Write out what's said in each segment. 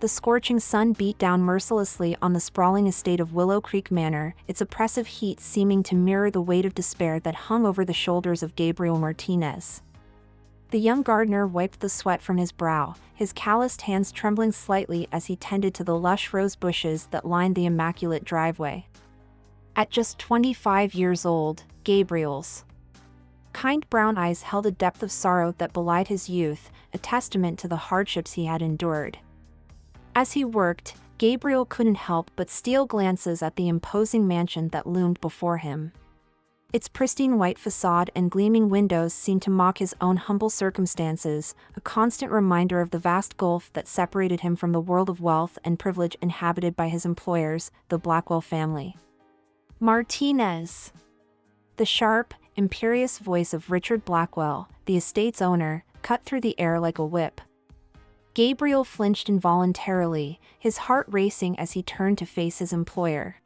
The scorching sun beat down mercilessly on the sprawling estate of Willow Creek Manor, its oppressive heat seeming to mirror the weight of despair that hung over the shoulders of Gabriel Martinez. The young gardener wiped the sweat from his brow, his calloused hands trembling slightly as he tended to the lush rose bushes that lined the immaculate driveway. At just 25 years old, Gabriel's kind brown eyes held a depth of sorrow that belied his youth, a testament to the hardships he had endured. As he worked, Gabriel couldn't help but steal glances at the imposing mansion that loomed before him. Its pristine white facade and gleaming windows seemed to mock his own humble circumstances, a constant reminder of the vast gulf that separated him from the world of wealth and privilege inhabited by his employers, the Blackwell family. Martinez. The sharp, imperious voice of Richard Blackwell, the estate's owner, cut through the air like a whip. Gabriel flinched involuntarily, his heart racing as he turned to face his employer.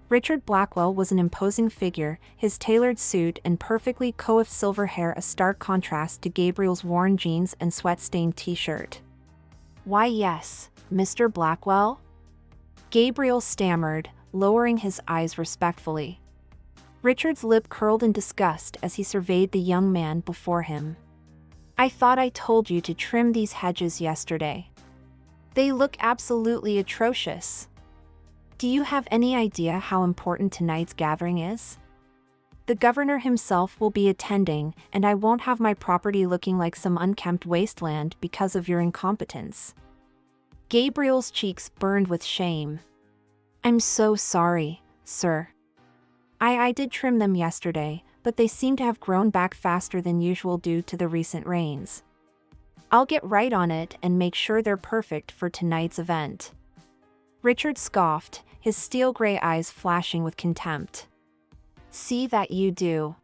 Richard Blackwell was an imposing figure, his tailored suit and perfectly coiffed silver hair a stark contrast to Gabriel's worn jeans and sweat-stained t-shirt. "Why yes, Mr. Blackwell?" Gabriel stammered, lowering his eyes respectfully. Richard's lip curled in disgust as he surveyed the young man before him. "I thought I told you to trim these hedges yesterday. They look absolutely atrocious. Do you have any idea how important tonight's gathering is? The governor himself will be attending, and I won't have my property looking like some unkempt wasteland because of your incompetence." Gabriel's cheeks burned with shame. "I'm so sorry, sir. I did trim them yesterday, but they seem to have grown back faster than usual due to the recent rains. I'll get right on it and make sure they're perfect for tonight's event." Richard scoffed, his steel-gray eyes flashing with contempt. "See that you do.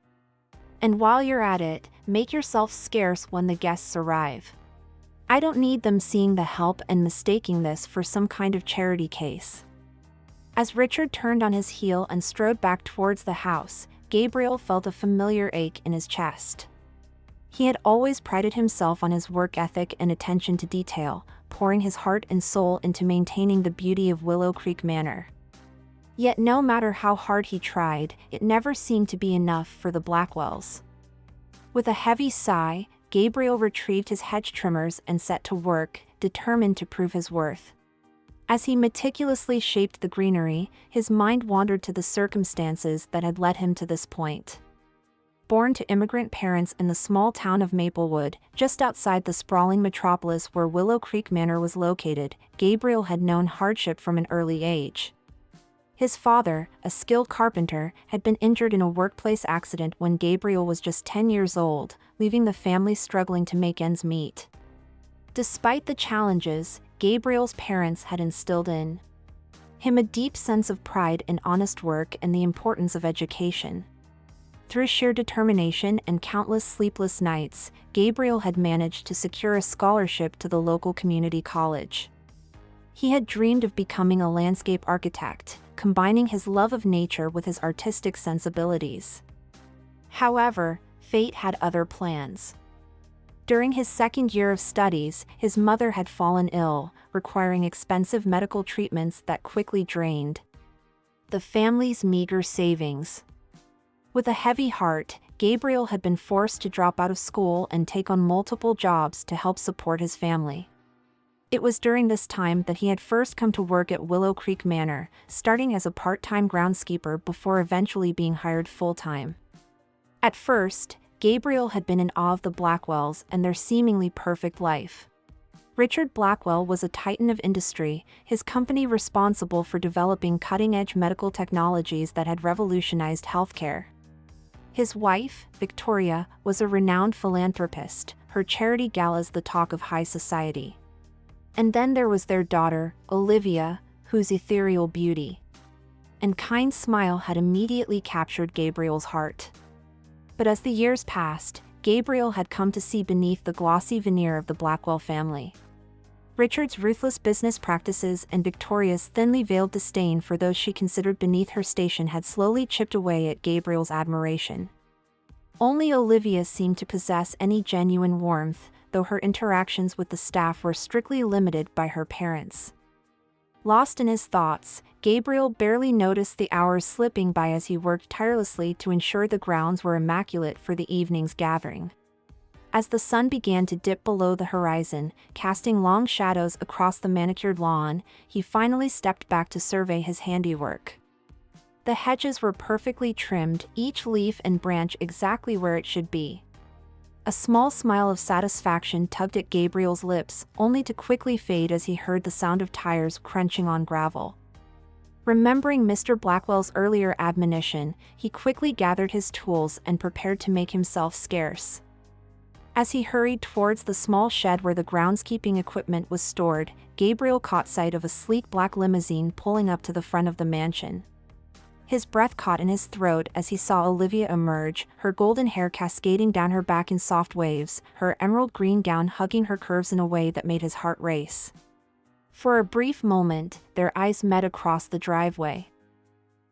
And while you're at it, make yourself scarce when the guests arrive. I don't need them seeing the help and mistaking this for some kind of charity case." As Richard turned on his heel and strode back towards the house, Gabriel felt a familiar ache in his chest. He had always prided himself on his work ethic and attention to detail, pouring his heart and soul into maintaining the beauty of Willow Creek Manor. Yet no matter how hard he tried, it never seemed to be enough for the Blackwells. With a heavy sigh, Gabriel retrieved his hedge trimmers and set to work, determined to prove his worth. As he meticulously shaped the greenery, his mind wandered to the circumstances that had led him to this point. Born to immigrant parents in the small town of Maplewood, just outside the sprawling metropolis where Willow Creek Manor was located, Gabriel had known hardship from an early age. His father, a skilled carpenter, had been injured in a workplace accident when Gabriel was just 10 years old, leaving the family struggling to make ends meet. Despite the challenges, Gabriel's parents had instilled in him a deep sense of pride in honest work and the importance of education. Through sheer determination and countless sleepless nights, Gabriel had managed to secure a scholarship to the local community college. He had dreamed of becoming a landscape architect, combining his love of nature with his artistic sensibilities. However, fate had other plans. During his second year of studies, his mother had fallen ill, requiring expensive medical treatments that quickly drained the family's meager savings. With a heavy heart, Gabriel had been forced to drop out of school and take on multiple jobs to help support his family. It was during this time that he had first come to work at Willow Creek Manor, starting as a part-time groundskeeper before eventually being hired full-time. At first, Gabriel had been in awe of the Blackwells and their seemingly perfect life. Richard Blackwell was a titan of industry, his company responsible for developing cutting-edge medical technologies that had revolutionized healthcare. His wife, Victoria, was a renowned philanthropist, her charity galas the talk of high society. And then there was their daughter, Olivia, whose ethereal beauty and kind smile had immediately captured Gabriel's heart. But as the years passed, Gabriel had come to see beneath the glossy veneer of the Blackwell family. Richard's ruthless business practices and Victoria's thinly veiled disdain for those she considered beneath her station had slowly chipped away at Gabriel's admiration. Only Olivia seemed to possess any genuine warmth, though her interactions with the staff were strictly limited by her parents. Lost in his thoughts, Gabriel barely noticed the hours slipping by as he worked tirelessly to ensure the grounds were immaculate for the evening's gathering. As the sun began to dip below the horizon, casting long shadows across the manicured lawn, he finally stepped back to survey his handiwork. The hedges were perfectly trimmed, each leaf and branch exactly where it should be. A small smile of satisfaction tugged at Gabriel's lips, only to quickly fade as he heard the sound of tires crunching on gravel. Remembering Mr. Blackwell's earlier admonition, he quickly gathered his tools and prepared to make himself scarce. As he hurried towards the small shed where the groundskeeping equipment was stored, Gabriel caught sight of a sleek black limousine pulling up to the front of the mansion. His breath caught in his throat as he saw Olivia emerge, her golden hair cascading down her back in soft waves, her emerald green gown hugging her curves in a way that made his heart race. For a brief moment, their eyes met across the driveway.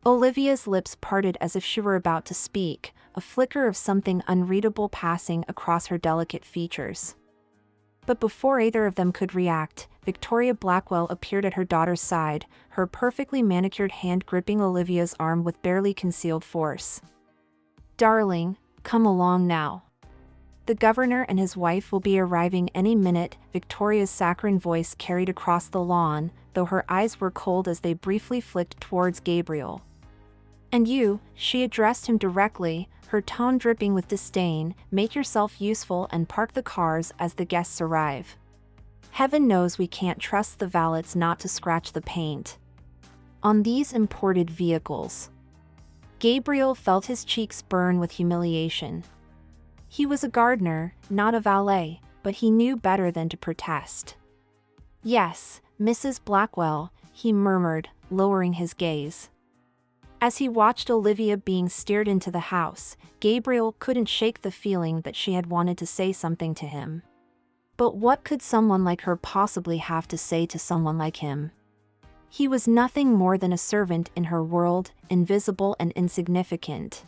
Olivia's lips parted as if she were about to speak, a flicker of something unreadable passing across her delicate features. But before either of them could react, Victoria Blackwell appeared at her daughter's side, her perfectly manicured hand gripping Olivia's arm with barely concealed force. "Darling, come along now. The governor and his wife will be arriving any minute," Victoria's saccharine voice carried across the lawn, though her eyes were cold as they briefly flicked towards Gabriel. "And you," she addressed him directly, her tone dripping with disdain, "make yourself useful and park the cars as the guests arrive. Heaven knows we can't trust the valets not to scratch the paint on these imported vehicles." Gabriel felt his cheeks burn with humiliation. He was a gardener, not a valet, but he knew better than to protest. "Yes, Mrs. Blackwell," he murmured, lowering his gaze. As he watched Olivia being steered into the house, Gabriel couldn't shake the feeling that she had wanted to say something to him. But what could someone like her possibly have to say to someone like him? He was nothing more than a servant in her world, invisible and insignificant.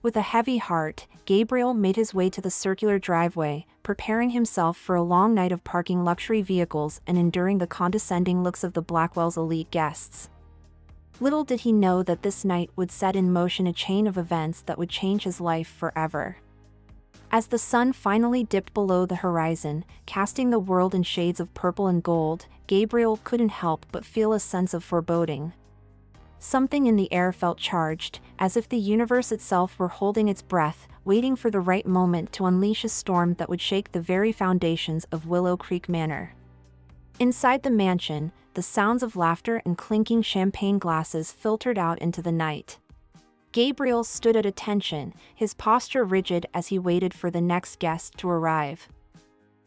With a heavy heart, Gabriel made his way to the circular driveway, preparing himself for a long night of parking luxury vehicles and enduring the condescending looks of the Blackwell's elite guests. Little did he know that this night would set in motion a chain of events that would change his life forever. As the sun finally dipped below the horizon, casting the world in shades of purple and gold, Gabriel couldn't help but feel a sense of foreboding. Something in the air felt charged, as if the universe itself were holding its breath, waiting for the right moment to unleash a storm that would shake the very foundations of Willow Creek Manor. Inside the mansion, the sounds of laughter and clinking champagne glasses filtered out into the night. Gabriel stood at attention, his posture rigid as he waited for the next guest to arrive.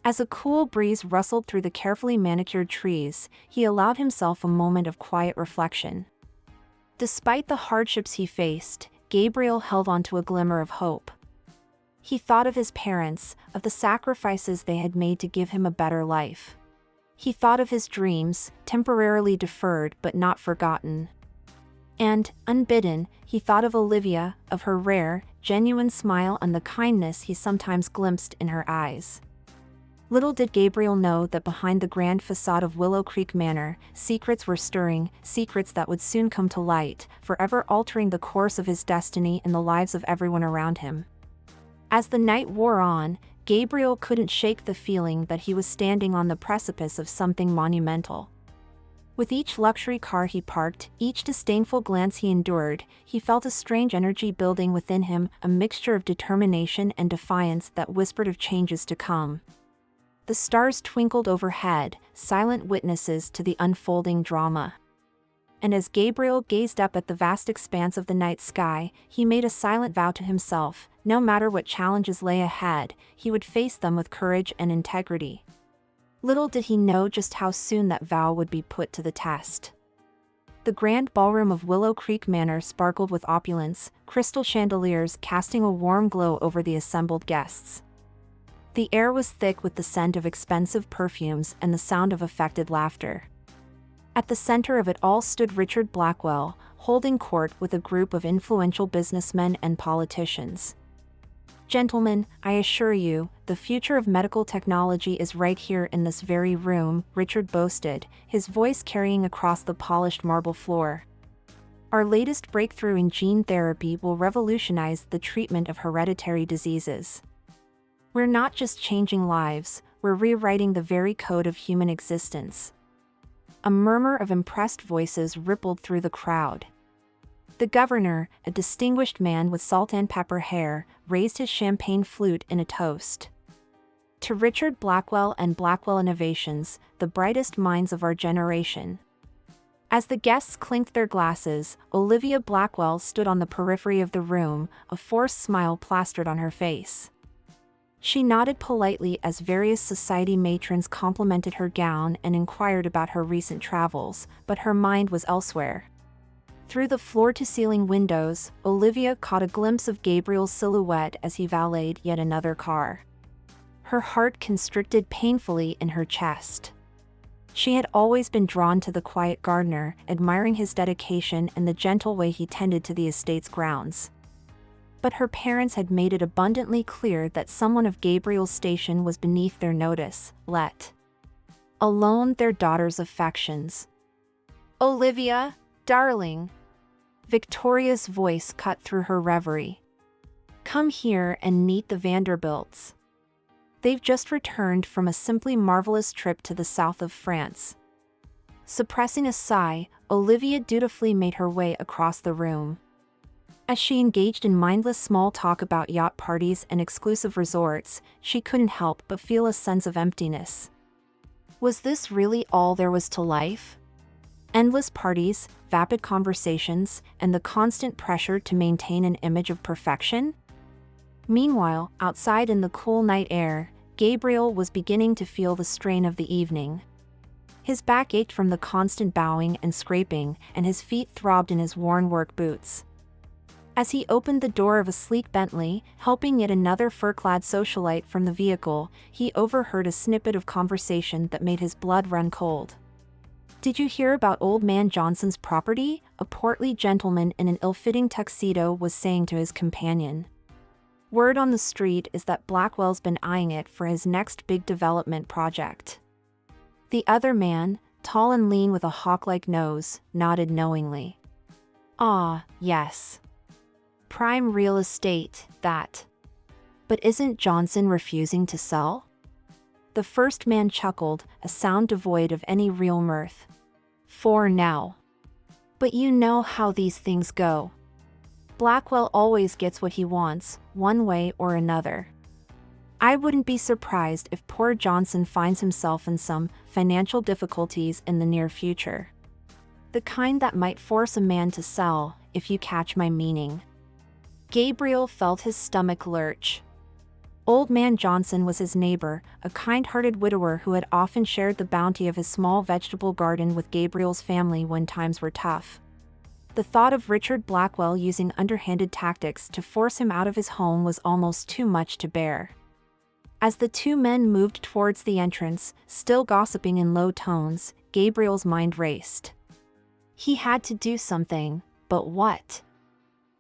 As a cool breeze rustled through the carefully manicured trees, he allowed himself a moment of quiet reflection. Despite the hardships he faced, Gabriel held on to a glimmer of hope. He thought of his parents, of the sacrifices they had made to give him a better life. He thought of his dreams, temporarily deferred but not forgotten. And, unbidden, he thought of Olivia, of her rare, genuine smile and the kindness he sometimes glimpsed in her eyes. Little did Gabriel know that behind the grand facade of Willow Creek Manor, secrets were stirring, secrets that would soon come to light, forever altering the course of his destiny and the lives of everyone around him. As the night wore on, Gabriel couldn't shake the feeling that he was standing on the precipice of something monumental. With each luxury car he parked, each disdainful glance he endured, he felt a strange energy building within him, a mixture of determination and defiance that whispered of changes to come. The stars twinkled overhead, silent witnesses to the unfolding drama. And as Gabriel gazed up at the vast expanse of the night sky, he made a silent vow to himself: no matter what challenges lay ahead, he would face them with courage and integrity. Little did he know just how soon that vow would be put to the test. The grand ballroom of Willow Creek Manor sparkled with opulence, crystal chandeliers casting a warm glow over the assembled guests. The air was thick with the scent of expensive perfumes and the sound of affected laughter. At the center of it all stood Richard Blackwell, holding court with a group of influential businessmen and politicians. Gentlemen, I assure you, the future of medical technology is right here in this very room, Richard boasted, his voice carrying across the polished marble floor. Our latest breakthrough in gene therapy will revolutionize the treatment of hereditary diseases. We're not just changing lives, we're rewriting the very code of human existence. A murmur of impressed voices rippled through the crowd. The governor, a distinguished man with salt and pepper hair, raised his champagne flute in a toast. To Richard Blackwell and Blackwell Innovations, the brightest minds of our generation. As the guests clinked their glasses, Olivia Blackwell stood on the periphery of the room, a forced smile plastered on her face. She nodded politely as various society matrons complimented her gown and inquired about her recent travels, but her mind was elsewhere. Through the floor-to-ceiling windows, Olivia caught a glimpse of Gabriel's silhouette as he valeted yet another car. Her heart constricted painfully in her chest. She had always been drawn to the quiet gardener, admiring his dedication and the gentle way he tended to the estate's grounds. But her parents had made it abundantly clear that someone of Gabriel's station was beneath their notice, let alone their daughter's affections. "Olivia, darling," Victoria's voice cut through her reverie. "Come here and meet the Vanderbilts. They've just returned from a simply marvelous trip to the south of France." Suppressing a sigh, Olivia dutifully made her way across the room. As she engaged in mindless small talk about yacht parties and exclusive resorts, she couldn't help but feel a sense of emptiness. Was this really all there was to life? Endless parties, vapid conversations, and the constant pressure to maintain an image of perfection? Meanwhile, outside in the cool night air, Gabriel was beginning to feel the strain of the evening. His back ached from the constant bowing and scraping, and his feet throbbed in his worn work boots. As he opened the door of a sleek Bentley, helping yet another fur-clad socialite from the vehicle, he overheard a snippet of conversation that made his blood run cold. "Did you hear about Old Man Johnson's property?" a portly gentleman in an ill-fitting tuxedo was saying to his companion. "Word on the street is that Blackwell's been eyeing it for his next big development project." The other man, tall and lean with a hawk-like nose, nodded knowingly. "Ah, yes. Prime real estate, that. But isn't Johnson refusing to sell?" The first man chuckled, a sound devoid of any real mirth. "For now. But you know how these things go. Blackwell always gets what he wants, one way or another. I wouldn't be surprised if poor Johnson finds himself in some financial difficulties in the near future. The kind that might force a man to sell, if you catch my meaning." Gabriel felt his stomach lurch. Old Man Johnson was his neighbor, a kind-hearted widower who had often shared the bounty of his small vegetable garden with Gabriel's family when times were tough. The thought of Richard Blackwell using underhanded tactics to force him out of his home was almost too much to bear. As the two men moved towards the entrance, still gossiping in low tones, Gabriel's mind raced. He had to do something, but what?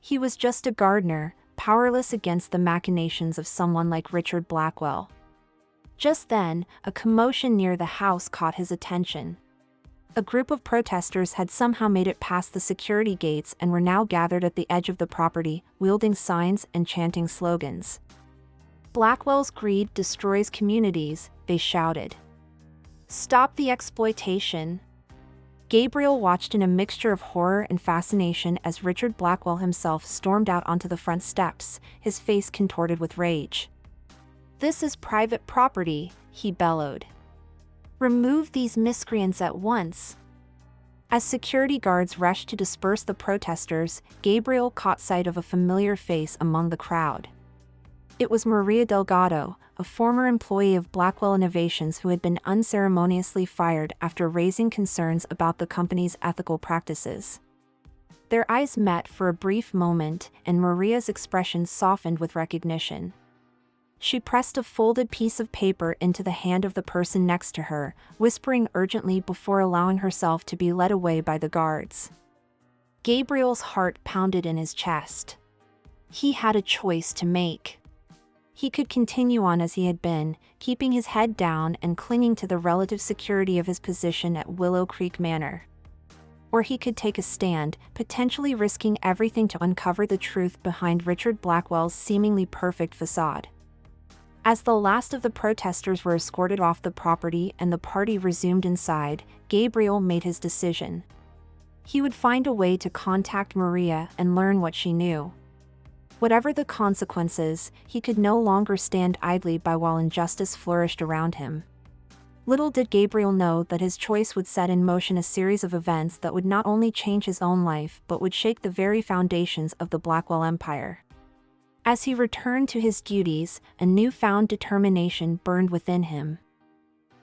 He was just a gardener, powerless against the machinations of someone like Richard Blackwell. Just then, a commotion near the house caught his attention. A group of protesters had somehow made it past the security gates and were now gathered at the edge of the property, wielding signs and chanting slogans. "Blackwell's greed destroys communities," they shouted. "Stop the exploitation." Gabriel watched in a mixture of horror and fascination as Richard Blackwell himself stormed out onto the front steps, his face contorted with rage. "This is private property," he bellowed. "Remove these miscreants at once." As security guards rushed to disperse the protesters, Gabriel caught sight of a familiar face among the crowd. It was Maria Delgado, a former employee of Blackwell Innovations who had been unceremoniously fired after raising concerns about the company's ethical practices. Their eyes met for a brief moment, and Maria's expression softened with recognition. She pressed a folded piece of paper into the hand of the person next to her, whispering urgently before allowing herself to be led away by the guards. Gabriel's heart pounded in his chest. He had a choice to make. He could continue on as he had been, keeping his head down and clinging to the relative security of his position at Willow Creek Manor. Or he could take a stand, potentially risking everything to uncover the truth behind Richard Blackwell's seemingly perfect facade. As the last of the protesters were escorted off the property and the party resumed inside, Gabriel made his decision. He would find a way to contact Maria and learn what she knew. Whatever the consequences, he could no longer stand idly by while injustice flourished around him. Little did Gabriel know that his choice would set in motion a series of events that would not only change his own life but would shake the very foundations of the Blackwell Empire. As he returned to his duties, a newfound determination burned within him.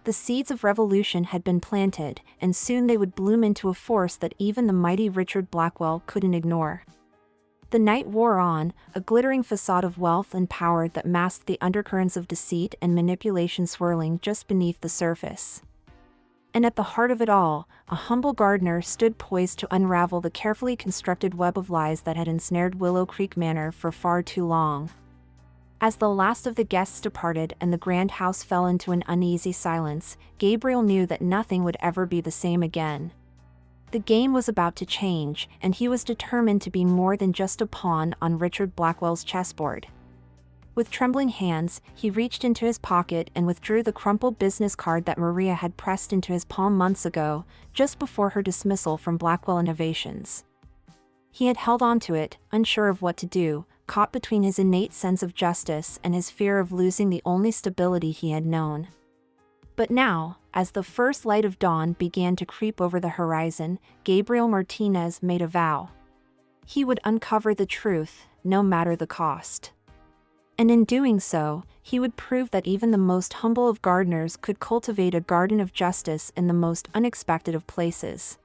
The seeds of revolution had been planted, and soon they would bloom into a force that even the mighty Richard Blackwell couldn't ignore. The night wore on, a glittering facade of wealth and power that masked the undercurrents of deceit and manipulation swirling just beneath the surface. And at the heart of it all, a humble gardener stood poised to unravel the carefully constructed web of lies that had ensnared Willow Creek Manor for far too long. As the last of the guests departed and the grand house fell into an uneasy silence, Gabriel knew that nothing would ever be the same again. The game was about to change, and he was determined to be more than just a pawn on Richard Blackwell's chessboard. With trembling hands, he reached into his pocket and withdrew the crumpled business card that Maria had pressed into his palm months ago, just before her dismissal from Blackwell Innovations. He had held on to it, unsure of what to do, caught between his innate sense of justice and his fear of losing the only stability he had known. But now, as the first light of dawn began to creep over the horizon, Gabriel Martinez made a vow. He would uncover the truth, no matter the cost. And in doing so, he would prove that even the most humble of gardeners could cultivate a garden of justice in the most unexpected of places.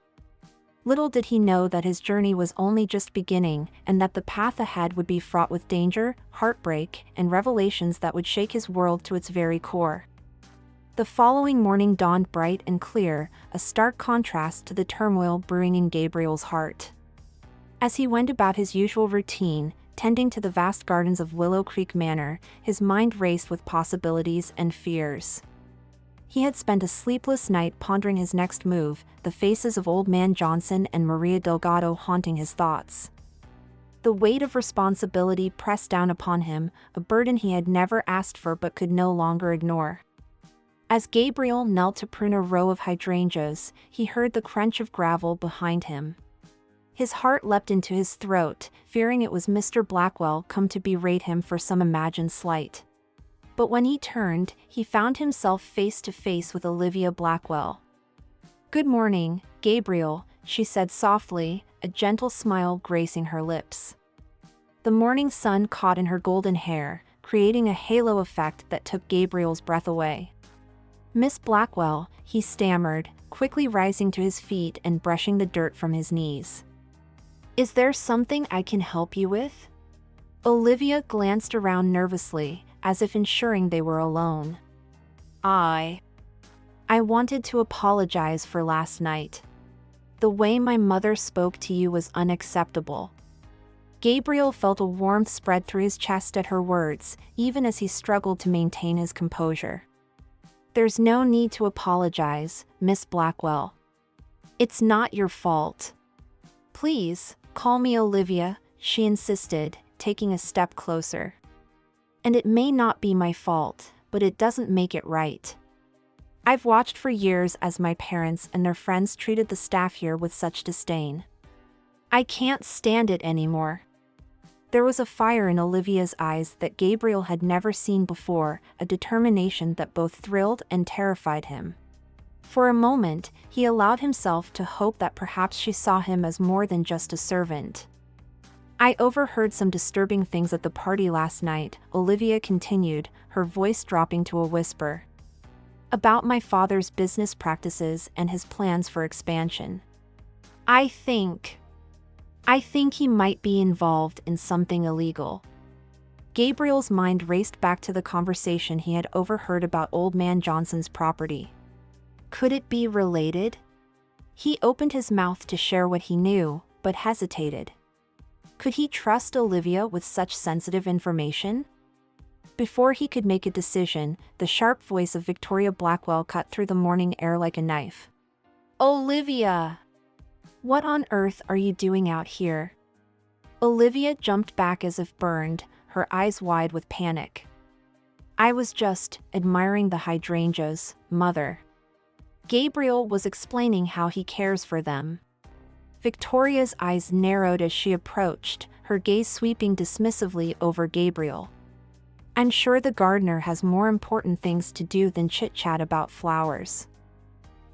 Little did he know that his journey was only just beginning, and that the path ahead would be fraught with danger, heartbreak, and revelations that would shake his world to its very core. The following morning dawned bright and clear, a stark contrast to the turmoil brewing in Gabriel's heart. As he went about his usual routine, tending to the vast gardens of Willow Creek Manor, his mind raced with possibilities and fears. He had spent a sleepless night pondering his next move, the faces of Old Man Johnson and Maria Delgado haunting his thoughts. The weight of responsibility pressed down upon him, a burden he had never asked for but could no longer ignore. As Gabriel knelt to prune a row of hydrangeas, he heard the crunch of gravel behind him. His heart leapt into his throat, fearing it was Mr. Blackwell come to berate him for some imagined slight. But when he turned, he found himself face to face with Olivia Blackwell. "Good morning, Gabriel," she said softly, a gentle smile gracing her lips. The morning sun caught in her golden hair, creating a halo effect that took Gabriel's breath away. "Miss Blackwell," he stammered, quickly rising to his feet and brushing the dirt from his knees. "Is there something I can help you with?" Olivia glanced around nervously, as if ensuring they were alone. I wanted to apologize for last night. The way my mother spoke to you was unacceptable." Gabriel felt a warmth spread through his chest at her words, even as he struggled to maintain his composure. "There's no need to apologize, Miss Blackwell. It's not your fault. Please, call me Olivia," she insisted, taking a step closer. "And it may not be my fault, but it doesn't make it right. I've watched for years as my parents and their friends treated the staff here with such disdain. I can't stand it anymore." There was a fire in Olivia's eyes that Gabriel had never seen before, a determination that both thrilled and terrified him. For a moment, he allowed himself to hope that perhaps she saw him as more than just a servant. "I overheard some disturbing things at the party last night," Olivia continued, her voice dropping to a whisper. "About my father's business practices and his plans for expansion. I think he might be involved in something illegal." Gabriel's mind raced back to the conversation he had overheard about Old Man Johnson's property. Could it be related? He opened his mouth to share what he knew, but hesitated. Could he trust Olivia with such sensitive information? Before he could make a decision, the sharp voice of Victoria Blackwell cut through the morning air like a knife. "Olivia! What on earth are you doing out here?" Olivia jumped back as if burned, her eyes wide with panic. "I was just admiring the hydrangeas, Mother." Gabriel was explaining how he cares for them. Victoria's eyes narrowed as she approached, her gaze sweeping dismissively over Gabriel. "I'm sure the gardener has more important things to do than chit-chat about flowers.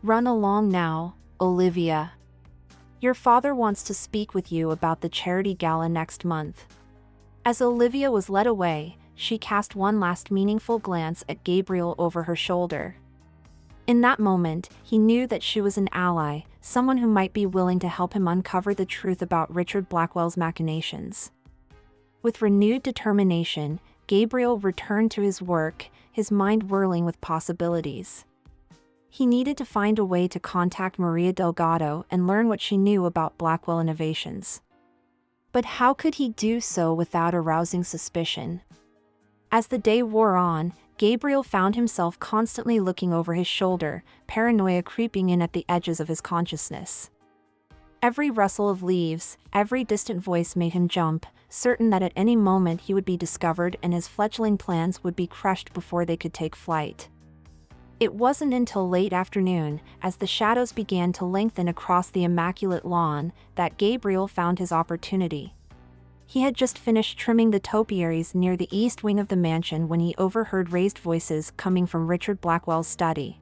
Run along now, Olivia. Your father wants to speak with you about the charity gala next month." As Olivia was led away, she cast one last meaningful glance at Gabriel over her shoulder. In that moment, he knew that she was an ally, someone who might be willing to help him uncover the truth about Richard Blackwell's machinations. With renewed determination, Gabriel returned to his work, his mind whirling with possibilities. He needed to find a way to contact Maria Delgado and learn what she knew about Blackwell innovations. But how could he do so without arousing suspicion? As the day wore on, Gabriel found himself constantly looking over his shoulder, paranoia creeping in at the edges of his consciousness. Every rustle of leaves, every distant voice made him jump, certain that at any moment he would be discovered and his fledgling plans would be crushed before they could take flight. It wasn't until late afternoon, as the shadows began to lengthen across the immaculate lawn, that Gabriel found his opportunity. He had just finished trimming the topiaries near the east wing of the mansion when he overheard raised voices coming from Richard Blackwell's study.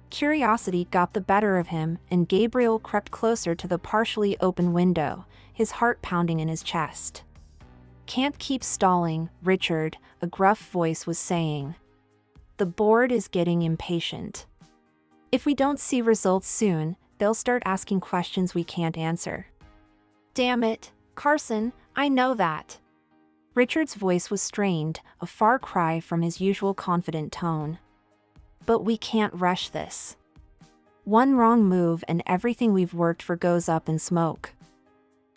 Curiosity got the better of him, and Gabriel crept closer to the partially open window, his heart pounding in his chest. "Can't keep stalling, Richard," a gruff voice was saying. "The board is getting impatient. If we don't see results soon, they'll start asking questions we can't answer." "Damn it, Carson, I know that." Richard's voice was strained, a far cry from his usual confident tone. "But we can't rush this. One wrong move and everything we've worked for goes up in smoke."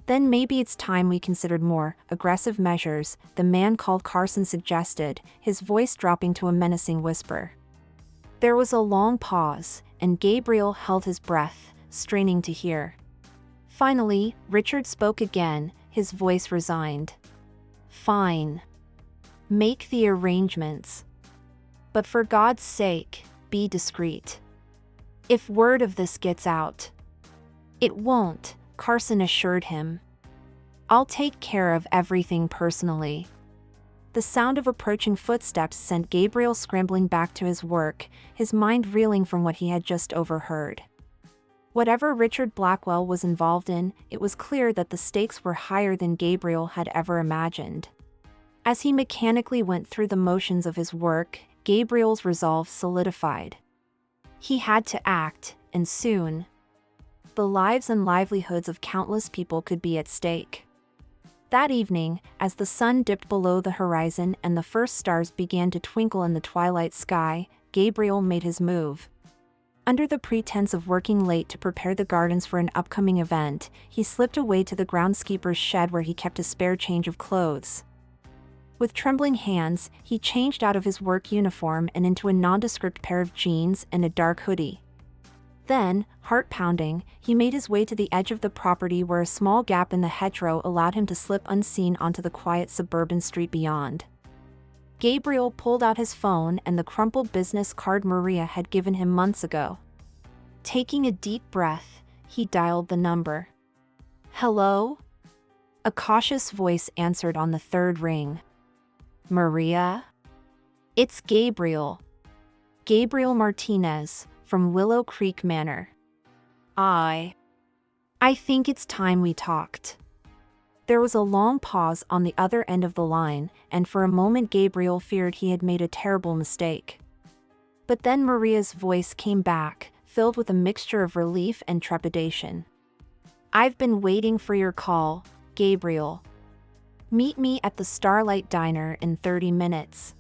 "Then maybe it's time we considered more aggressive measures," the man called Carson suggested, his voice dropping to a menacing whisper. There was a long pause, and Gabriel held his breath, straining to hear. Finally, Richard spoke again, his voice resigned. "Fine. Make the arrangements. But for God's sake, be discreet. If word of this gets out." "It won't," Carson assured him. "I'll take care of everything personally." The sound of approaching footsteps sent Gabriel scrambling back to his work, his mind reeling from what he had just overheard. Whatever Richard Blackwell was involved in, it was clear that the stakes were higher than Gabriel had ever imagined. As he mechanically went through the motions of his work, Gabriel's resolve solidified. He had to act, and soon. The lives and livelihoods of countless people could be at stake. That evening, as the sun dipped below the horizon and the first stars began to twinkle in the twilight sky, Gabriel made his move. Under the pretense of working late to prepare the gardens for an upcoming event, he slipped away to the groundskeeper's shed where he kept a spare change of clothes. With trembling hands, he changed out of his work uniform and into a nondescript pair of jeans and a dark hoodie. Then, heart pounding, he made his way to the edge of the property where a small gap in the hedgerow allowed him to slip unseen onto the quiet suburban street beyond. Gabriel pulled out his phone and the crumpled business card Maria had given him months ago. Taking a deep breath, he dialed the number. "Hello?" A cautious voice answered on the third ring. "Maria?" "It's Gabriel. Gabriel Martinez, from Willow Creek Manor. I think it's time we talked." There was a long pause on the other end of the line, and for a moment Gabriel feared he had made a terrible mistake. But then Maria's voice came back, filled with a mixture of relief and trepidation. "I've been waiting for your call, Gabriel. Meet me at the Starlight Diner in 30 minutes.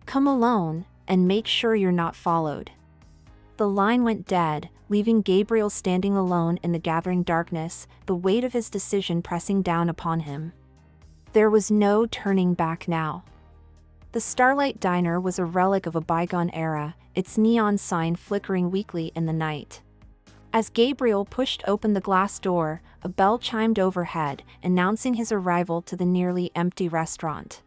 Come alone, and make sure you're not followed." The line went dead, leaving Gabriel standing alone in the gathering darkness, the weight of his decision pressing down upon him. There was no turning back now. The The Starlight Diner was a relic of a bygone era, its neon sign flickering weakly in the night. As Gabriel pushed open the glass door, a bell chimed overhead, announcing his arrival to the nearly empty restaurant.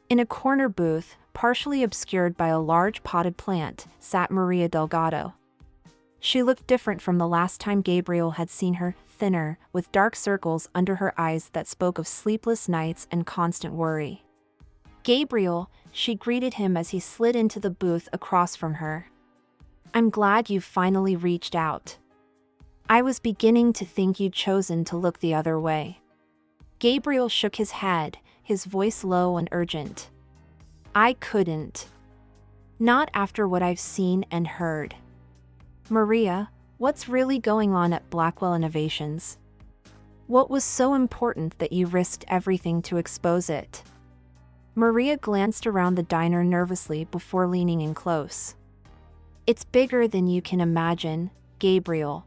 In a corner booth, partially obscured by a large potted plant, sat Maria Delgado. She looked different from the last time Gabriel had seen her, thinner, with dark circles under her eyes that spoke of sleepless nights and constant worry. "Gabriel," she greeted him as he slid into the booth across from her. "I'm glad you've finally reached out. I was beginning to think you'd chosen to look the other way." Gabriel shook his head, his voice low and urgent. "I couldn't. Not after what I've seen and heard." "Maria, what's really going on at Blackwell Innovations? What was so important that you risked everything to expose it?" Maria glanced around the diner nervously before leaning in close. "It's bigger than you can imagine, Gabriel.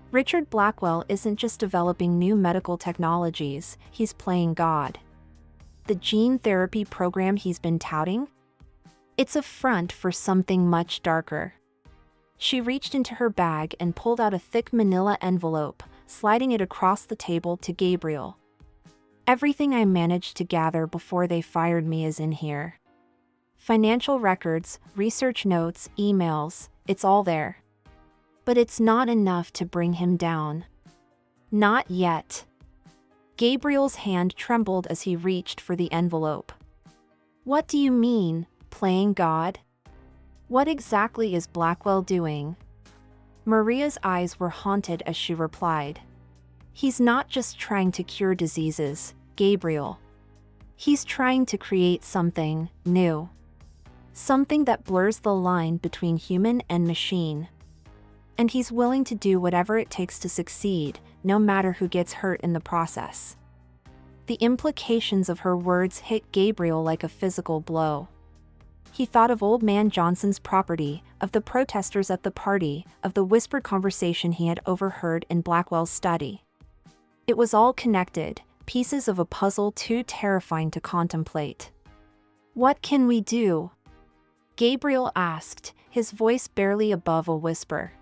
Richard Blackwell isn't just developing new medical technologies, he's playing God. The gene therapy program he's been touting? It's a front for something much darker." She reached into her bag and pulled out a thick manila envelope, sliding it across the table to Gabriel. "Everything I managed to gather before they fired me is in here. Financial records, research notes, emails, it's all there. But it's not enough to bring him down. Not yet." Gabriel's hand trembled as he reached for the envelope. "What do you mean, playing God? What exactly is Blackwell doing?" Maria's eyes were haunted as she replied. "He's not just trying to cure diseases, Gabriel. He's trying to create something new. Something that blurs the line between human and machine. And he's willing to do whatever it takes to succeed, no matter who gets hurt in the process." The implications of her words hit Gabriel like a physical blow. He thought of Old Man Johnson's property, of the protesters at the party, of the whispered conversation he had overheard in Blackwell's study. It was all connected, pieces of a puzzle too terrifying to contemplate. "What can we do?" Gabriel asked, his voice barely above a whisper.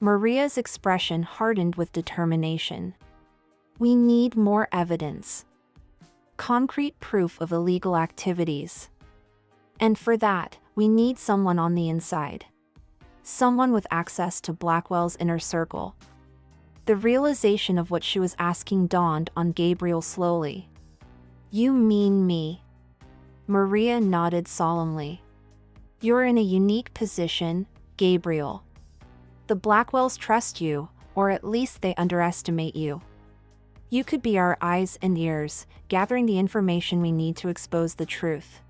Maria's expression hardened with determination. "We need more evidence. Concrete proof of illegal activities. And for that, we need someone on the inside. Someone with access to Blackwell's inner circle." The realization of what she was asking dawned on Gabriel slowly. "You mean me?" Maria nodded solemnly. "You're in a unique position, Gabriel. The Blackwells trust you, or at least they underestimate you. You could be our eyes and ears, gathering the information we need to expose the truth."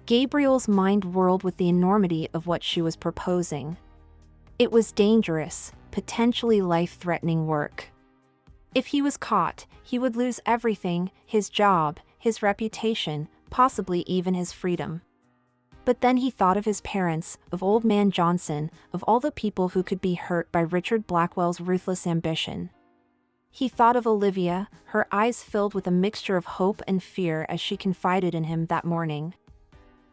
Gabriel's mind whirled with the enormity of what she was proposing. It was dangerous, potentially life-threatening work. If he was caught, he would lose everything: his job, his reputation, possibly even his freedom. But then he thought of his parents, of Old Man Johnson, of all the people who could be hurt by Richard Blackwell's ruthless ambition. He thought of Olivia, her eyes filled with a mixture of hope and fear as she confided in him that morning.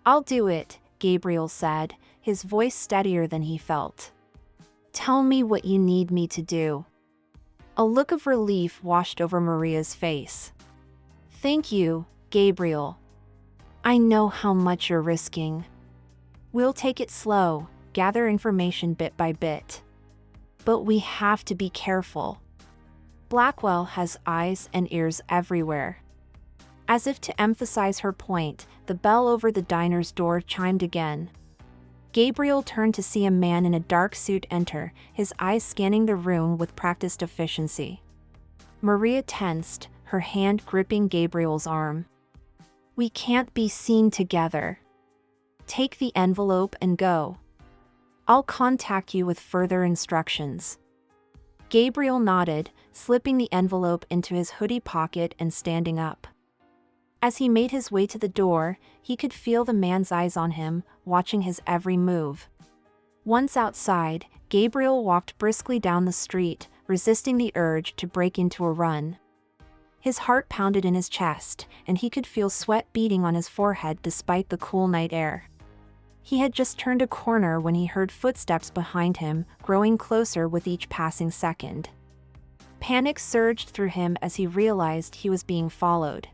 "I'll do it," Gabriel said, his voice steadier than he felt. "Tell me what you need me to do." A look of relief washed over Maria's face. "Thank you, Gabriel. I know how much you're risking. We'll take it slow, gather information bit by bit. But we have to be careful. Blackwell has eyes and ears everywhere." As if to emphasize her point, the bell over the diner's door chimed again. Gabriel turned to see a man in a dark suit enter, his eyes scanning the room with practiced efficiency. Maria tensed, her hand gripping Gabriel's arm. "We can't be seen together. Take the envelope and go. I'll contact you with further instructions." Gabriel nodded, slipping the envelope into his hoodie pocket and standing up. As he made his way to the door, he could feel the man's eyes on him, watching his every move. Once outside, Gabriel walked briskly down the street, resisting the urge to break into a run. His heart pounded in his chest, and he could feel sweat beading on his forehead despite the cool night air. He had just turned a corner when he heard footsteps behind him, growing closer with each passing second. Panic surged through him as he realized he was being followed.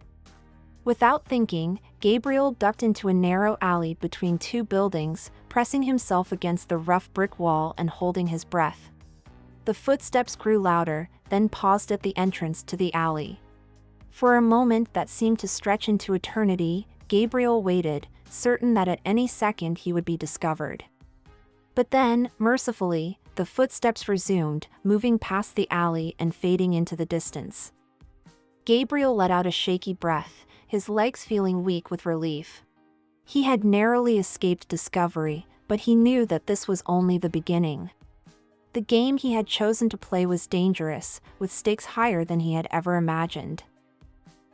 Without thinking, Gabriel ducked into a narrow alley between two buildings, pressing himself against the rough brick wall and holding his breath. The footsteps grew louder, then paused at the entrance to the alley. For a moment that seemed to stretch into eternity, Gabriel waited, certain that at any second he would be discovered. But then, mercifully, the footsteps resumed, moving past the alley and fading into the distance. Gabriel let out a shaky breath, his legs feeling weak with relief. He had narrowly escaped discovery, but he knew that this was only the beginning. The game he had chosen to play was dangerous, with stakes higher than he had ever imagined.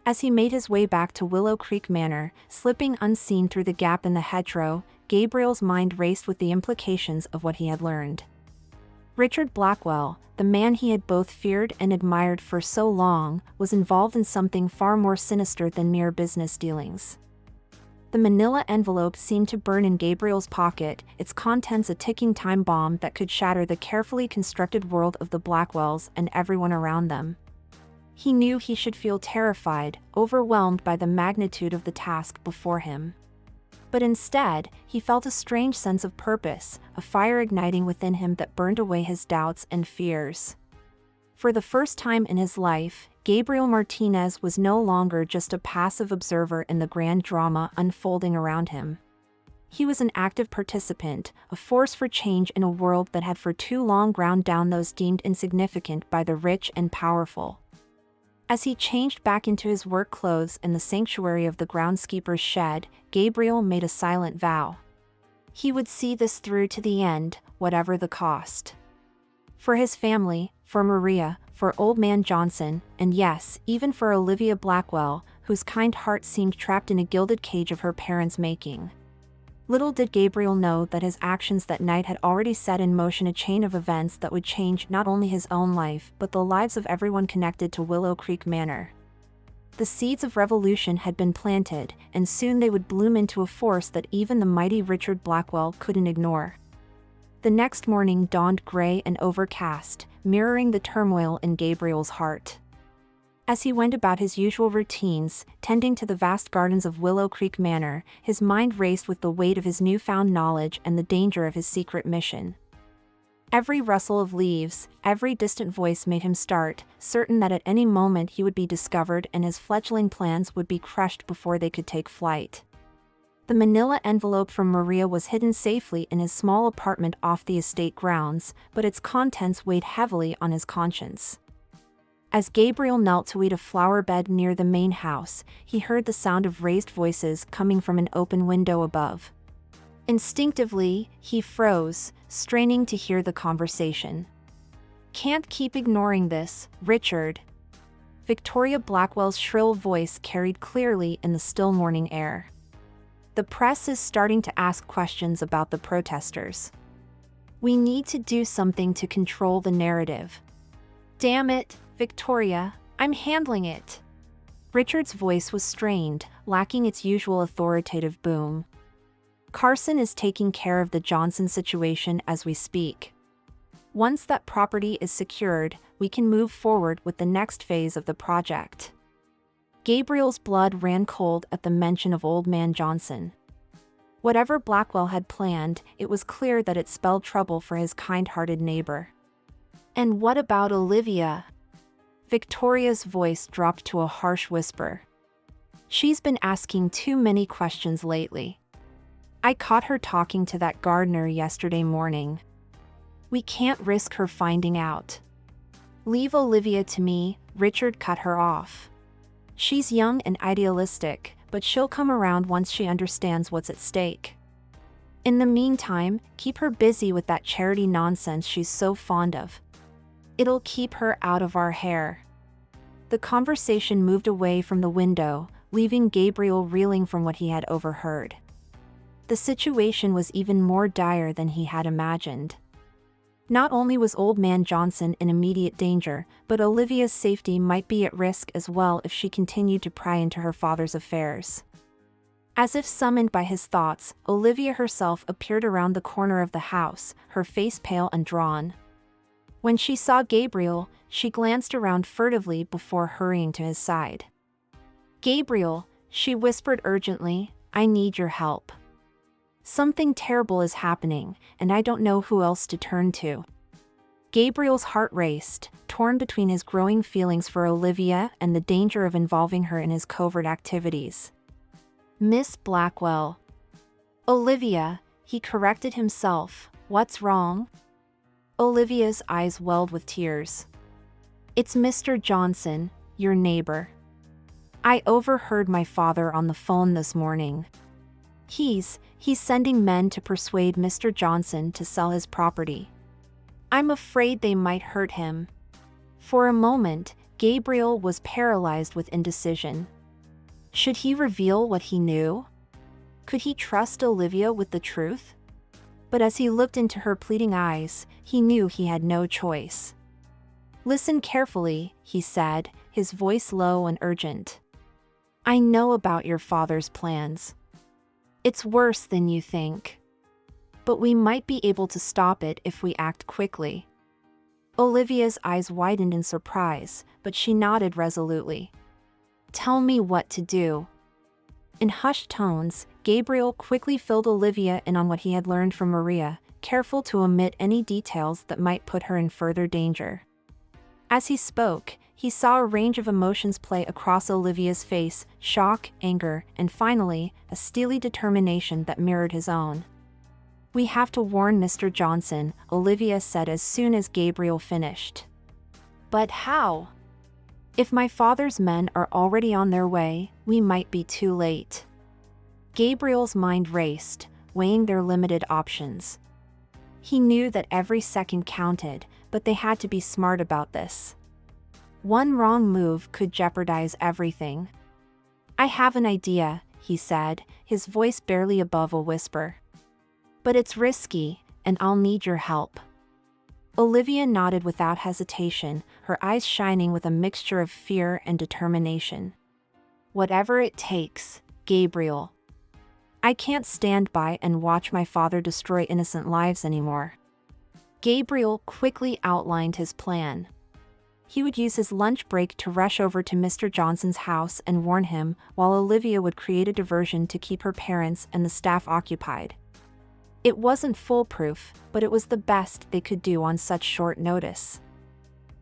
As he made his way back to Willow Creek Manor, slipping unseen through the gap in the hedgerow, Gabriel's mind raced with the implications of what he had learned. Richard Blackwell, the man he had both feared and admired for so long, was involved in something far more sinister than mere business dealings. The manila envelope seemed to burn in Gabriel's pocket, its contents a ticking time bomb that could shatter the carefully constructed world of the Blackwells and everyone around them. He knew he should feel terrified, overwhelmed by the magnitude of the task before him. But instead, he felt a strange sense of purpose, a fire igniting within him that burned away his doubts and fears. For the first time in his life, Gabriel Martinez was no longer just a passive observer in the grand drama unfolding around him. He was an active participant, a force for change in a world that had for too long ground down those deemed insignificant by the rich and powerful. As he changed back into his work clothes in the sanctuary of the groundskeeper's shed, Gabriel made a silent vow. He would see this through to the end, whatever the cost. For his family, for Maria, for Old Man Johnson, and yes, even for Olivia Blackwell, whose kind heart seemed trapped in a gilded cage of her parents' making. Little did Gabriel know that his actions that night had already set in motion a chain of events that would change not only his own life but the lives of everyone connected to Willow Creek Manor. The seeds of revolution had been planted, and soon they would bloom into a force that even the mighty Richard Blackwell couldn't ignore. The next morning dawned gray and overcast, mirroring the turmoil in Gabriel's heart. As he went about his usual routines, tending to the vast gardens of Willow Creek Manor, his mind raced with the weight of his newfound knowledge and the danger of his secret mission. Every rustle of leaves, every distant voice made him start, certain that at any moment he would be discovered and his fledgling plans would be crushed before they could take flight. The manila envelope from Maria was hidden safely in his small apartment off the estate grounds, but its contents weighed heavily on his conscience. As Gabriel knelt to weed a flower bed near the main house, he heard the sound of raised voices coming from an open window above. Instinctively, he froze, straining to hear the conversation. "Can't keep ignoring this, Richard." Victoria Blackwell's shrill voice carried clearly in the still morning air. "The press is starting to ask questions about the protesters. We need to do something to control the narrative." "Damn it, Victoria, I'm handling it." Richard's voice was strained, lacking its usual authoritative boom. "Carson is taking care of the Johnson situation as we speak. Once that property is secured, we can move forward with the next phase of the project." Gabriel's blood ran cold at the mention of Old Man Johnson. Whatever Blackwell had planned, it was clear that it spelled trouble for his kind-hearted neighbor. "And what about Olivia?" Victoria's voice dropped to a harsh whisper. "She's been asking too many questions lately. I caught her talking to that gardener yesterday morning. We can't risk her finding out." "Leave Olivia to me," Richard cut her off. "She's young and idealistic, but she'll come around once she understands what's at stake. In the meantime, keep her busy with that charity nonsense she's so fond of. It'll keep her out of our hair." The conversation moved away from the window, leaving Gabriel reeling from what he had overheard. The situation was even more dire than he had imagined. Not only was Old Man Johnson in immediate danger, but Olivia's safety might be at risk as well if she continued to pry into her father's affairs. As if summoned by his thoughts, Olivia herself appeared around the corner of the house, her face pale and drawn. When she saw Gabriel, she glanced around furtively before hurrying to his side. "Gabriel," she whispered urgently, "I need your help. Something terrible is happening, and I don't know who else to turn to." Gabriel's heart raced, torn between his growing feelings for Olivia and the danger of involving her in his covert activities. "Miss Blackwell." "Olivia," he corrected himself, "what's wrong?" Olivia's eyes welled with tears. "It's Mr. Johnson, your neighbor. I overheard my father on the phone this morning. He's sending men to persuade Mr. Johnson to sell his property. I'm afraid they might hurt him." For a moment, Gabriel was paralyzed with indecision. Should he reveal what he knew? Could he trust Olivia with the truth? But as he looked into her pleading eyes, he knew he had no choice. "Listen carefully," he said, his voice low and urgent. "I know about your father's plans. It's worse than you think. But we might be able to stop it if we act quickly." Olivia's eyes widened in surprise, but she nodded resolutely. "Tell me what to do." In hushed tones, Gabriel quickly filled Olivia in on what he had learned from Maria, careful to omit any details that might put her in further danger. As he spoke, he saw a range of emotions play across Olivia's face: shock, anger, and finally, a steely determination that mirrored his own. "We have to warn Mr. Johnson," Olivia said as soon as Gabriel finished. "But how? If my father's men are already on their way, we might be too late." Gabriel's mind raced, weighing their limited options. He knew that every second counted, but they had to be smart about this. One wrong move could jeopardize everything. "I have an idea," he said, his voice barely above a whisper. "But it's risky, and I'll need your help." Olivia nodded without hesitation, her eyes shining with a mixture of fear and determination. "Whatever it takes, Gabriel. I can't stand by and watch my father destroy innocent lives anymore." Gabriel quickly outlined his plan. He would use his lunch break to rush over to Mr. Johnson's house and warn him, while Olivia would create a diversion to keep her parents and the staff occupied. It wasn't foolproof, but it was the best they could do on such short notice.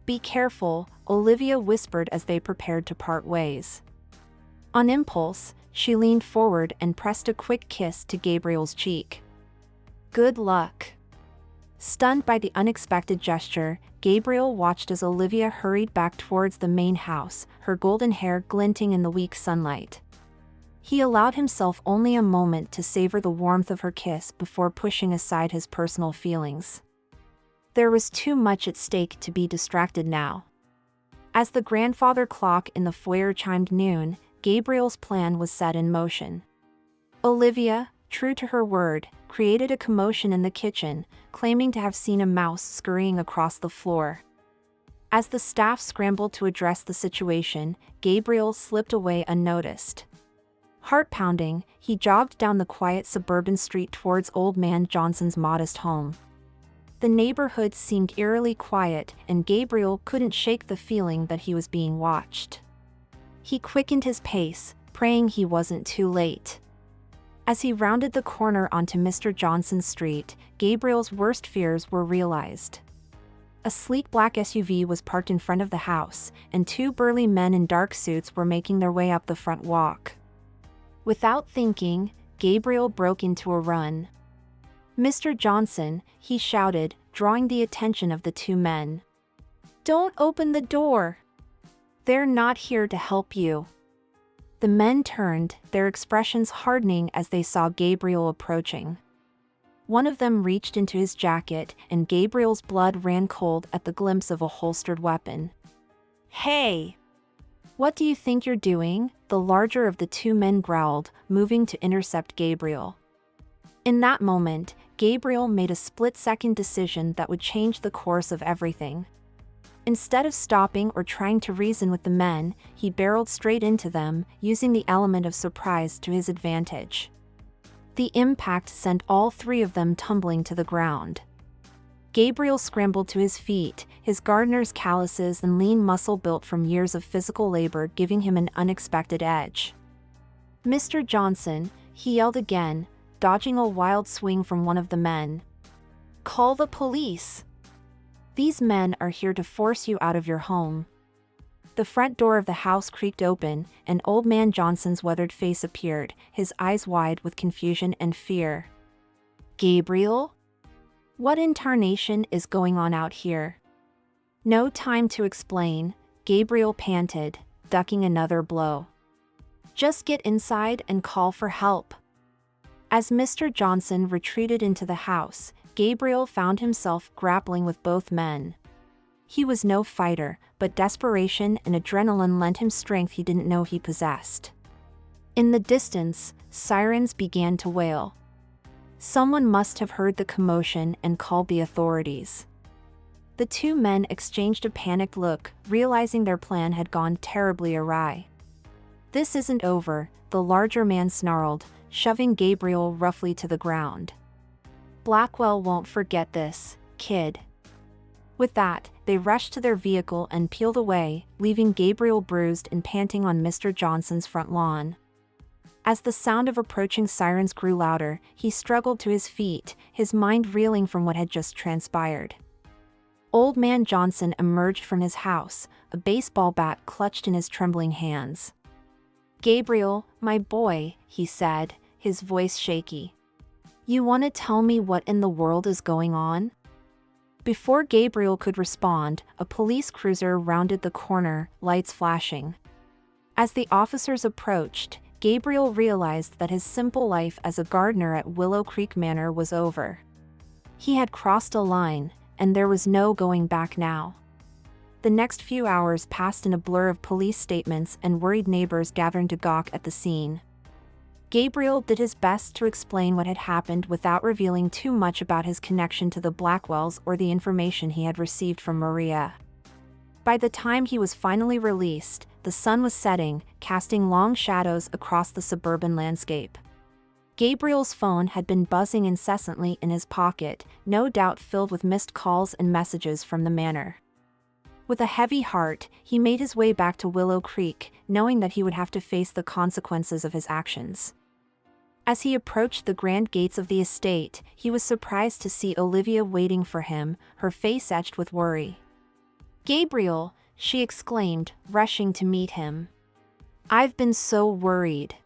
"Be careful," Olivia whispered as they prepared to part ways. On impulse, she leaned forward and pressed a quick kiss to Gabriel's cheek. "Good luck." Stunned by the unexpected gesture, Gabriel watched as Olivia hurried back towards the main house, her golden hair glinting in the weak sunlight. He allowed himself only a moment to savor the warmth of her kiss before pushing aside his personal feelings. There was too much at stake to be distracted now. As the grandfather clock in the foyer chimed noon, Gabriel's plan was set in motion. Olivia, true to her word, created a commotion in the kitchen, claiming to have seen a mouse scurrying across the floor. As the staff scrambled to address the situation, Gabriel slipped away unnoticed. Heart-pounding, he jogged down the quiet suburban street towards Old Man Johnson's modest home. The neighborhood seemed eerily quiet, and Gabriel couldn't shake the feeling that he was being watched. He quickened his pace, praying he wasn't too late. As he rounded the corner onto Mr. Johnson's street, Gabriel's worst fears were realized. A sleek black SUV was parked in front of the house, and two burly men in dark suits were making their way up the front walk. Without thinking, Gabriel broke into a run. "Mr. Johnson," he shouted, drawing the attention of the two men. "Don't open the door. They're not here to help you." The men turned, their expressions hardening as they saw Gabriel approaching. One of them reached into his jacket, and Gabriel's blood ran cold at the glimpse of a holstered weapon. "Hey! What do you think you're doing?" the larger of the two men growled, moving to intercept Gabriel. In that moment, Gabriel made a split-second decision that would change the course of everything. Instead of stopping or trying to reason with the men, he barreled straight into them, using the element of surprise to his advantage. The impact sent all three of them tumbling to the ground. Gabriel scrambled to his feet, his gardener's calluses and lean muscle built from years of physical labor giving him an unexpected edge. "Mr. Johnson," he yelled again, dodging a wild swing from one of the men. "Call the police. These men are here to force you out of your home." The front door of the house creaked open, and Old Man Johnson's weathered face appeared, his eyes wide with confusion and fear. "Gabriel? What in tarnation is going on out here?" "No time to explain," Gabriel panted, ducking another blow. "Just get inside and call for help." As Mr. Johnson retreated into the house, Gabriel found himself grappling with both men. He was no fighter, but desperation and adrenaline lent him strength he didn't know he possessed. In the distance, sirens began to wail. Someone must have heard the commotion and called the authorities. The two men exchanged a panicked look, realizing their plan had gone terribly awry. "This isn't over," the larger man snarled, shoving Gabriel roughly to the ground. "Blackwell won't forget this, kid." With that, they rushed to their vehicle and peeled away, leaving Gabriel bruised and panting on Mr. Johnson's front lawn. As the sound of approaching sirens grew louder, he struggled to his feet, his mind reeling from what had just transpired. Old Man Johnson emerged from his house, a baseball bat clutched in his trembling hands. "Gabriel, my boy," he said, his voice shaky. "You want to tell me what in the world is going on?" Before Gabriel could respond, a police cruiser rounded the corner, lights flashing. As the officers approached, Gabriel realized that his simple life as a gardener at Willow Creek Manor was over. He had crossed a line, and there was no going back now. The next few hours passed in a blur of police statements and worried neighbors gathering to gawk at the scene. Gabriel did his best to explain what had happened without revealing too much about his connection to the Blackwells or the information he had received from Maria. By the time he was finally released, the sun was setting, casting long shadows across the suburban landscape. Gabriel's phone had been buzzing incessantly in his pocket, no doubt filled with missed calls and messages from the manor. With a heavy heart, he made his way back to Willow Creek, knowing that he would have to face the consequences of his actions. As he approached the grand gates of the estate, he was surprised to see Olivia waiting for him, her face etched with worry. "Gabriel," she exclaimed, rushing to meet him. "I've been so worried.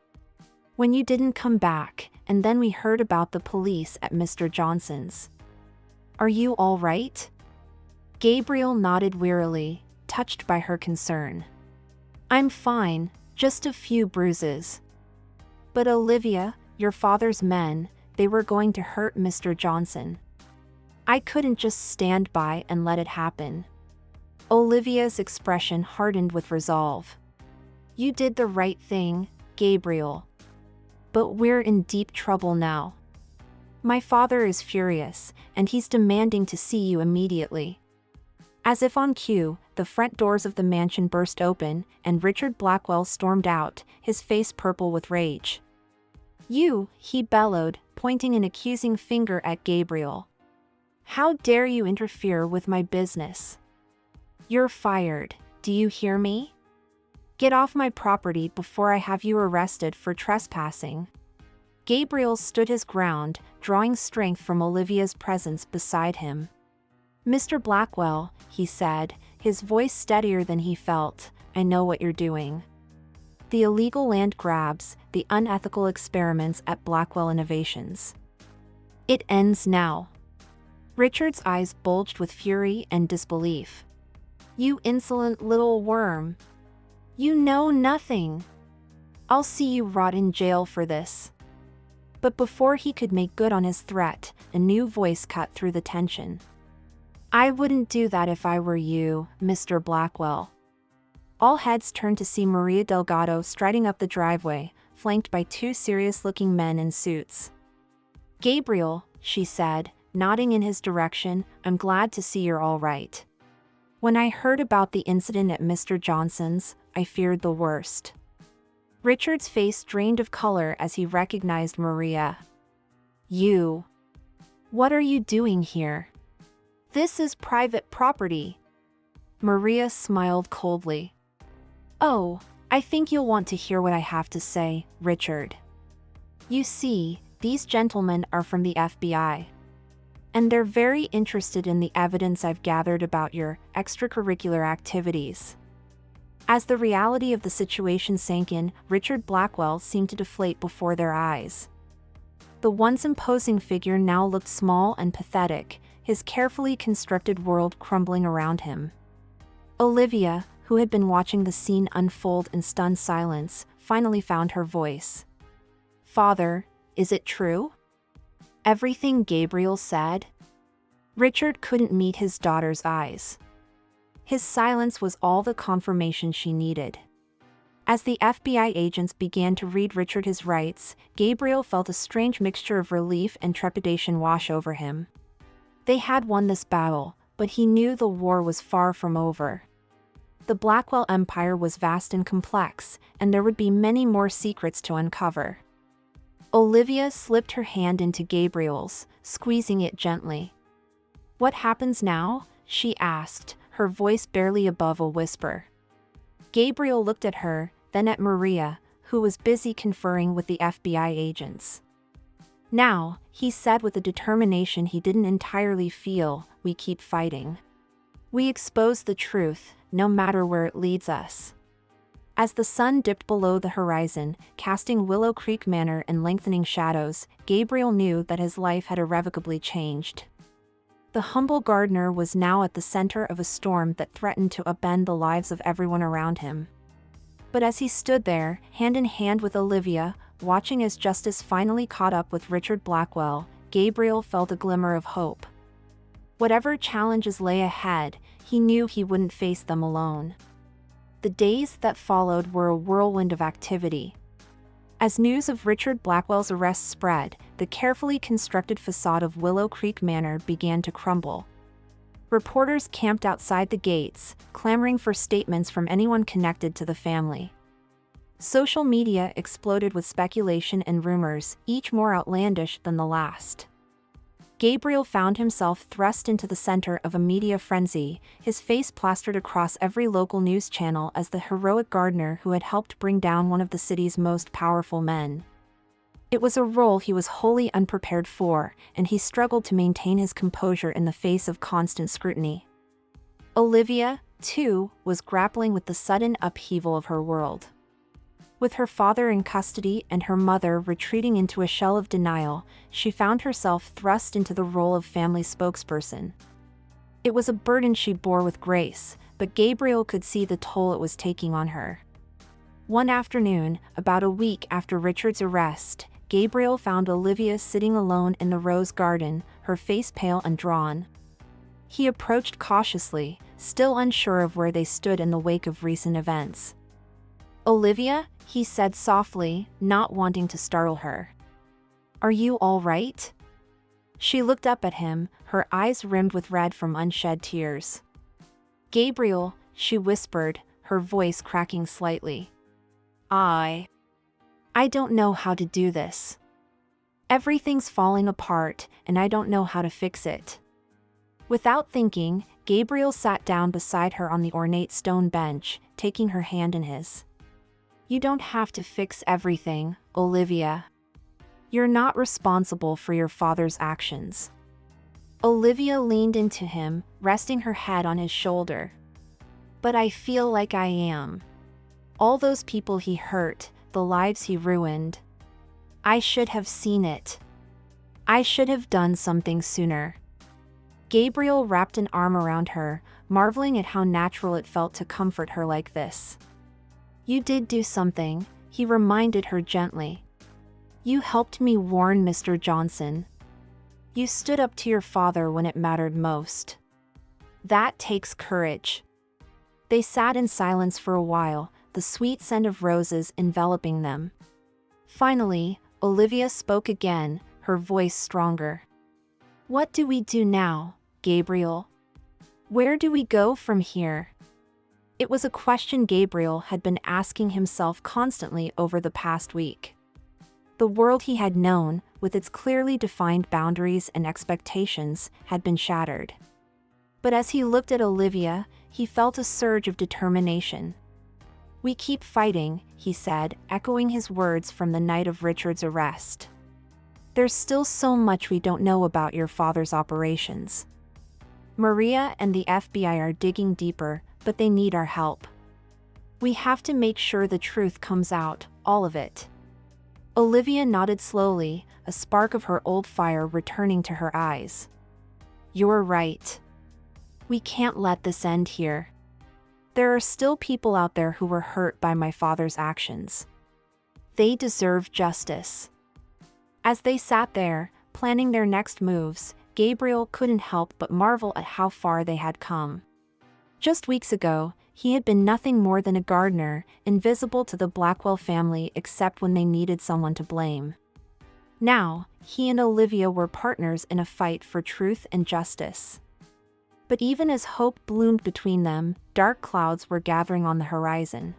When you didn't come back, and then we heard about the police at Mr. Johnson's. Are you all right?" Gabriel nodded wearily, touched by her concern. "I'm fine, just a few bruises." "But Olivia, your father's men, they were going to hurt Mr. Johnson. I couldn't just stand by and let it happen." Olivia's expression hardened with resolve. "You did the right thing, Gabriel. But we're in deep trouble now. My father is furious, and he's demanding to see you immediately." As if on cue, the front doors of the mansion burst open, and Richard Blackwell stormed out, his face purple with rage. "You," he bellowed, pointing an accusing finger at Gabriel. "How dare you interfere with my business? You're fired, do you hear me? Get off my property before I have you arrested for trespassing." Gabriel stood his ground, drawing strength from Olivia's presence beside him. "Mr. Blackwell," he said, his voice steadier than he felt, "I know what you're doing. The illegal land grabs, the unethical experiments at Blackwell Innovations. It ends now." Richard's eyes bulged with fury and disbelief. "You insolent little worm. You know nothing. I'll see you rot in jail for this." But before he could make good on his threat, a new voice cut through the tension. "I wouldn't do that if I were you, Mr. Blackwell." All heads turned to see Maria Delgado striding up the driveway, flanked by two serious-looking men in suits. "Gabriel," she said, nodding in his direction. "I'm glad to see you're all right. When I heard about the incident at Mr. Johnson's, I feared the worst." Richard's face drained of color as he recognized Maria. "You. What are you doing here? This is private property." Maria smiled coldly. "Oh, I think you'll want to hear what I have to say, Richard. You see, these gentlemen are from the FBI. And they're very interested in the evidence I've gathered about your extracurricular activities." As the reality of the situation sank in, Richard Blackwell seemed to deflate before their eyes. The once imposing figure now looked small and pathetic, his carefully constructed world crumbling around him. Olivia, who had been watching the scene unfold in stunned silence, finally found her voice. "Father, is it true? Everything Gabriel said?" Richard couldn't meet his daughter's eyes. His silence was all the confirmation she needed. As the FBI agents began to read Richard his rights, Gabriel felt a strange mixture of relief and trepidation wash over him. They had won this battle, but he knew the war was far from over. The Blackwell Empire was vast and complex, and there would be many more secrets to uncover. Olivia slipped her hand into Gabriel's, squeezing it gently. "What happens now?" she asked, her voice barely above a whisper. Gabriel looked at her, then at Maria, who was busy conferring with the FBI agents. "Now," he said with a determination he didn't entirely feel, "we keep fighting. We expose the truth, no matter where it leads us." As the sun dipped below the horizon, casting Willow Creek Manor in lengthening shadows, Gabriel knew that his life had irrevocably changed. The humble gardener was now at the center of a storm that threatened to upend the lives of everyone around him. But as he stood there, hand in hand with Olivia, watching as justice finally caught up with Richard Blackwell, Gabriel felt a glimmer of hope. Whatever challenges lay ahead, he knew he wouldn't face them alone. The days that followed were a whirlwind of activity. As news of Richard Blackwell's arrest spread, the carefully constructed facade of Willow Creek Manor began to crumble. Reporters camped outside the gates, clamoring for statements from anyone connected to the family. Social media exploded with speculation and rumors, each more outlandish than the last. Gabriel found himself thrust into the center of a media frenzy, his face plastered across every local news channel as the heroic gardener who had helped bring down one of the city's most powerful men. It was a role he was wholly unprepared for, and he struggled to maintain his composure in the face of constant scrutiny. Olivia, too, was grappling with the sudden upheaval of her world. With her father in custody and her mother retreating into a shell of denial, she found herself thrust into the role of family spokesperson. It was a burden she bore with grace, but Gabriel could see the toll it was taking on her. One afternoon, about a week after Richard's arrest, Gabriel found Olivia sitting alone in the rose garden, her face pale and drawn. He approached cautiously, still unsure of where they stood in the wake of recent events. "Olivia," he said softly, not wanting to startle her. "Are you all right?" She looked up at him, her eyes rimmed with red from unshed tears. "Gabriel," she whispered, her voice cracking slightly. I don't know how to do this. Everything's falling apart, and I don't know how to fix it." Without thinking, Gabriel sat down beside her on the ornate stone bench, taking her hand in his. "You don't have to fix everything, Olivia. You're not responsible for your father's actions." Olivia leaned into him, resting her head on his shoulder. "But I feel like I am. All those people he hurt, the lives he ruined. I should have seen it. I should have done something sooner." Gabriel wrapped an arm around her, marveling at how natural it felt to comfort her like this. "You did do something," he reminded her gently. "You helped me warn Mr. Johnson. You stood up to your father when it mattered most. That takes courage." They sat in silence for a while, the sweet scent of roses enveloping them. Finally, Olivia spoke again, her voice stronger. What do we do now, Gabriel? Where do we go from here? It was a question Gabriel had been asking himself constantly over the past week. The world he had known, with its clearly defined boundaries and expectations, had been shattered. But as he looked at Olivia, he felt a surge of determination. "We keep fighting," he said, echoing his words from the night of Richard's arrest. "There's still so much we don't know about your father's operations. Maria and the FBI are digging deeper, but they need our help. We have to make sure the truth comes out, all of it." Olivia nodded slowly, a spark of her old fire returning to her eyes. "You're right. We can't let this end here. There are still people out there who were hurt by my father's actions. They deserve justice." As they sat there, planning their next moves, Gabriel couldn't help but marvel at how far they had come. Just weeks ago, he had been nothing more than a gardener, invisible to the Blackwell family except when they needed someone to blame. Now, he and Olivia were partners in a fight for truth and justice. But even as hope bloomed between them, dark clouds were gathering on the horizon.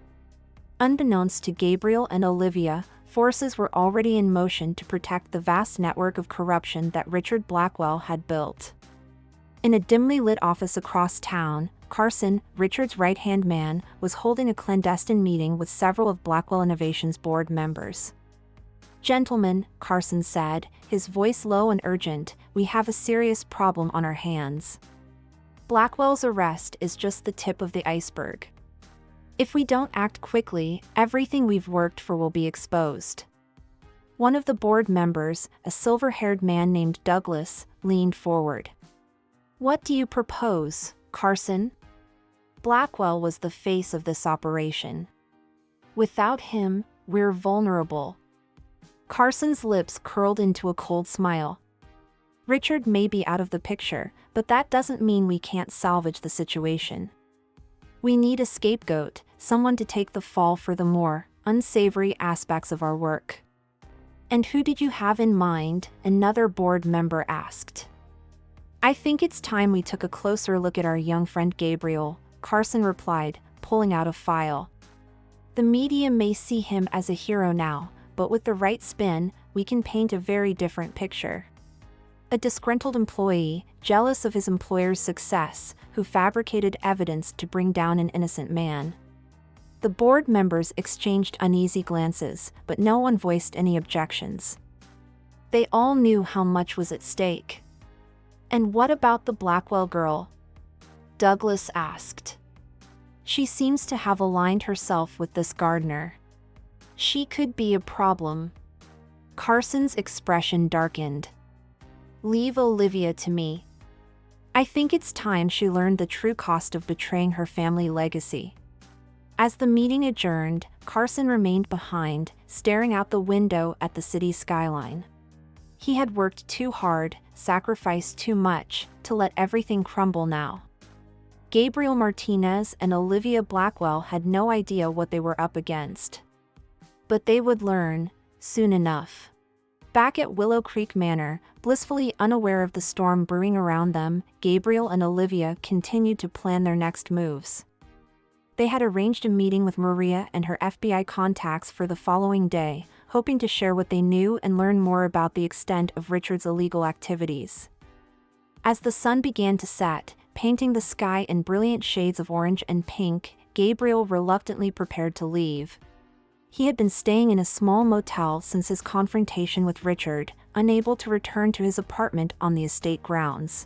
Unbeknownst to Gabriel and Olivia, forces were already in motion to protect the vast network of corruption that Richard Blackwell had built. In a dimly lit office across town, Carson, Richard's right-hand man, was holding a clandestine meeting with several of Blackwell Innovation's board members. "Gentlemen," Carson said, his voice low and urgent, "we have a serious problem on our hands. Blackwell's arrest is just the tip of the iceberg. If we don't act quickly, everything we've worked for will be exposed." One of the board members, a silver-haired man named Douglas, leaned forward. "What do you propose, Carson?" Blackwell was the face of this operation. "Without him, we're vulnerable." Carson's lips curled into a cold smile. "Richard may be out of the picture, but that doesn't mean we can't salvage the situation. We need a scapegoat, someone to take the fall for the more unsavory aspects of our work." "And who did you have in mind?" another board member asked. "I think it's time we took a closer look at our young friend Gabriel," Carson replied, pulling out a file. "The media may see him as a hero now, but with the right spin, we can paint a very different picture. A disgruntled employee, jealous of his employer's success, who fabricated evidence to bring down an innocent man." The board members exchanged uneasy glances, but no one voiced any objections. They all knew how much was at stake. "And what about the Blackwell girl?" Douglas asked. "She seems to have aligned herself with this gardener. She could be a problem." Carson's expression darkened. "Leave Olivia to me. I think it's time she learned the true cost of betraying her family legacy." As the meeting adjourned, Carson remained behind, staring out the window at the city skyline. He had worked too hard, sacrificed too much, to let everything crumble now. Gabriel Martinez and Olivia Blackwell had no idea what they were up against. But they would learn, soon enough. Back at Willow Creek Manor, blissfully unaware of the storm brewing around them, Gabriel and Olivia continued to plan their next moves. They had arranged a meeting with Maria and her FBI contacts for the following day, hoping to share what they knew and learn more about the extent of Richard's illegal activities. As the sun began to set, painting the sky in brilliant shades of orange and pink, Gabriel reluctantly prepared to leave. He had been staying in a small motel since his confrontation with Richard, unable to return to his apartment on the estate grounds.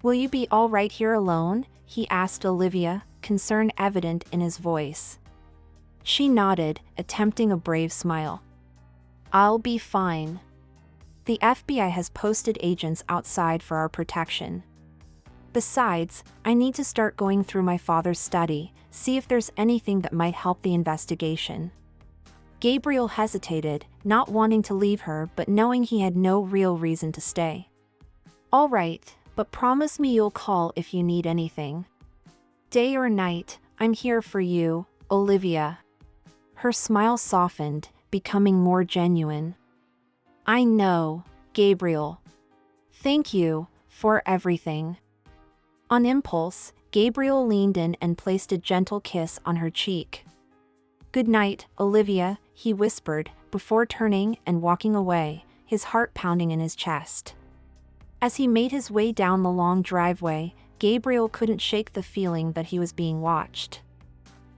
"Will you be all right here alone?" he asked Olivia, concern evident in his voice. She nodded, attempting a brave smile. "I'll be fine. The FBI has posted agents outside for our protection. Besides, I need to start going through my father's study, see if there's anything that might help the investigation." Gabriel hesitated, not wanting to leave her but knowing he had no real reason to stay. "All right, but promise me you'll call if you need anything." "Day or night, I'm here for you, Olivia." Her smile softened, becoming more genuine. "I know, Gabriel. Thank you for everything." On impulse, Gabriel leaned in and placed a gentle kiss on her cheek. "Good night, Olivia," he whispered, before turning and walking away, his heart pounding in his chest. As he made his way down the long driveway, Gabriel couldn't shake the feeling that he was being watched.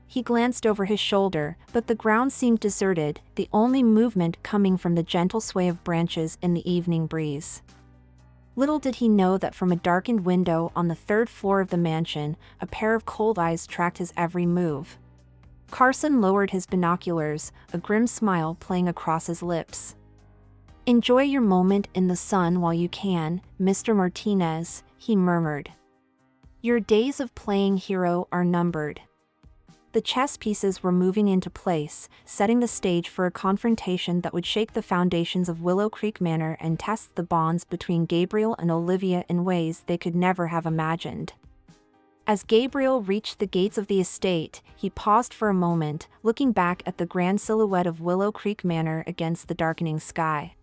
He glanced over his shoulder, but the ground seemed deserted, the only movement coming from the gentle sway of branches in the evening breeze. Little did he know that from a darkened window on the third floor of the mansion, a pair of cold eyes tracked his every move. Carson lowered his binoculars, a grim smile playing across his lips. "Enjoy your moment in the sun while you can, Mr. Martinez," he murmured. "Your days of playing hero are numbered." The chess pieces were moving into place, setting the stage for a confrontation that would shake the foundations of Willow Creek Manor and test the bonds between Gabriel and Olivia in ways they could never have imagined. As Gabriel reached the gates of the estate, he paused for a moment, looking back at the grand silhouette of Willow Creek Manor against the darkening sky.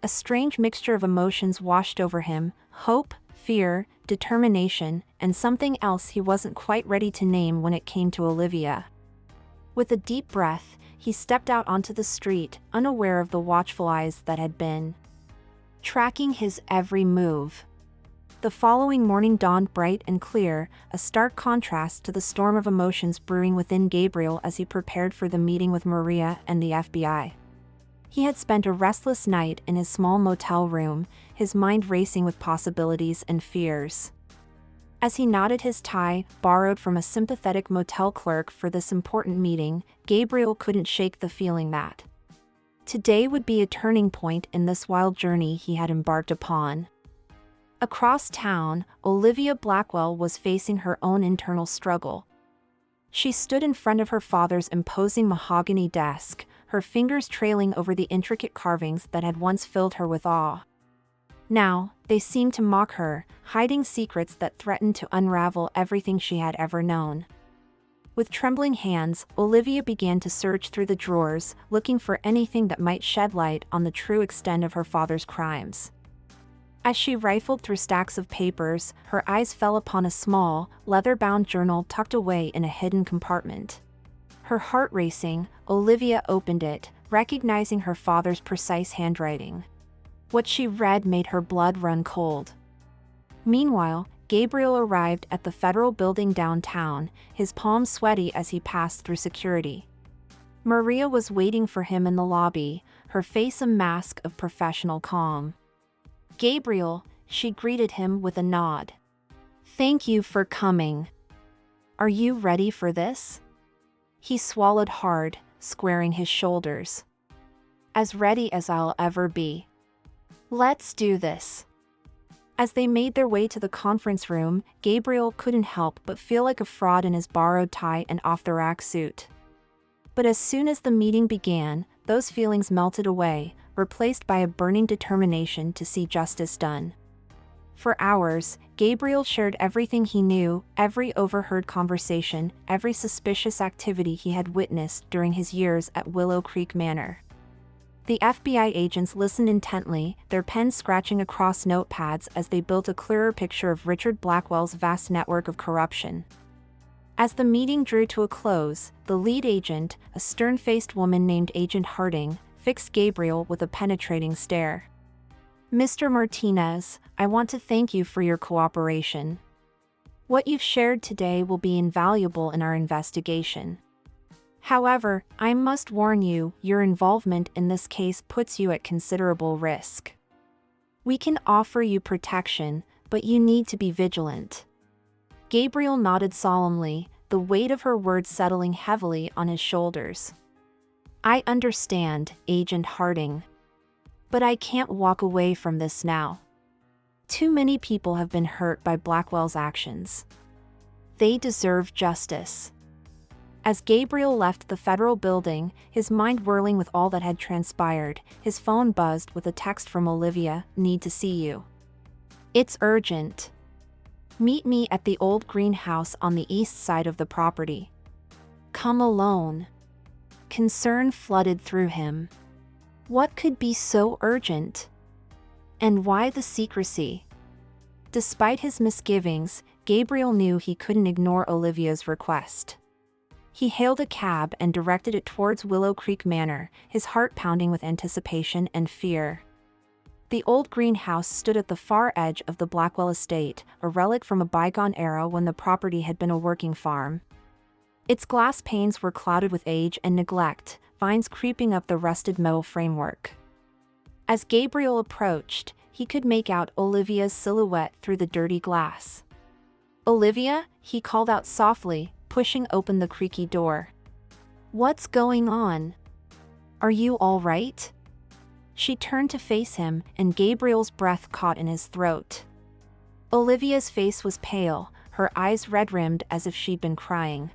A strange mixture of emotions washed over him: hope, fear, determination, and something else he wasn't quite ready to name when it came to Olivia. With a deep breath, he stepped out onto the street, unaware of the watchful eyes that had been tracking his every move. The following morning dawned bright and clear, a stark contrast to the storm of emotions brewing within Gabriel as he prepared for the meeting with Maria and the FBI. He had spent a restless night in his small motel room, his mind racing with possibilities and fears. As he knotted his tie, borrowed from a sympathetic motel clerk for this important meeting, Gabriel couldn't shake the feeling that today would be a turning point in this wild journey he had embarked upon. Across town, Olivia Blackwell was facing her own internal struggle. She stood in front of her father's imposing mahogany desk, her fingers trailing over the intricate carvings that had once filled her with awe. Now, they seemed to mock her, hiding secrets that threatened to unravel everything she had ever known. With trembling hands, Olivia began to search through the drawers, looking for anything that might shed light on the true extent of her father's crimes. As she rifled through stacks of papers, her eyes fell upon a small, leather-bound journal tucked away in a hidden compartment. Her heart racing, Olivia opened it, recognizing her father's precise handwriting. What she read made her blood run cold. Meanwhile, Gabriel arrived at the federal building downtown, his palms sweaty as he passed through security. Maria was waiting for him in the lobby, her face a mask of professional calm. "Gabriel," she greeted him with a nod. "Thank you for coming. Are you ready for this?" He swallowed hard, squaring his shoulders. "As ready as I'll ever be. Let's do this." As they made their way to the conference room, Gabriel couldn't help but feel like a fraud in his borrowed tie and off-the-rack suit. But as soon as the meeting began, those feelings melted away, replaced by a burning determination to see justice done. For hours, Gabriel shared everything he knew, every overheard conversation, every suspicious activity he had witnessed during his years at Willow Creek Manor. The FBI agents listened intently, their pens scratching across notepads as they built a clearer picture of Richard Blackwell's vast network of corruption. As the meeting drew to a close, the lead agent, a stern-faced woman named Agent Harding, fixed Gabriel with a penetrating stare. "Mr. Martinez, I want to thank you for your cooperation. What you've shared today will be invaluable in our investigation. However, I must warn you, your involvement in this case puts you at considerable risk. We can offer you protection, but you need to be vigilant." Gabriel nodded solemnly, the weight of her words settling heavily on his shoulders. "I understand, Agent Harding. But I can't walk away from this now. Too many people have been hurt by Blackwell's actions. They deserve justice." As Gabriel left the federal building, his mind whirling with all that had transpired, his phone buzzed with a text from Olivia: "Need to see you. It's urgent. Meet me at the old greenhouse on the east side of the property. Come alone." Concern flooded through him. What could be so urgent? And why the secrecy? Despite his misgivings, Gabriel knew he couldn't ignore Olivia's request. He hailed a cab and directed it towards Willow Creek Manor, his heart pounding with anticipation and fear. The old greenhouse stood at the far edge of the Blackwell estate, a relic from a bygone era when the property had been a working farm. Its glass panes were clouded with age and neglect, vines creeping up the rusted metal framework. As Gabriel approached, he could make out Olivia's silhouette through the dirty glass. "Olivia," he called out softly, pushing open the creaky door. "What's going on? Are you all right?" She turned to face him, and Gabriel's breath caught in his throat. Olivia's face was pale, her eyes red-rimmed as if she'd been crying.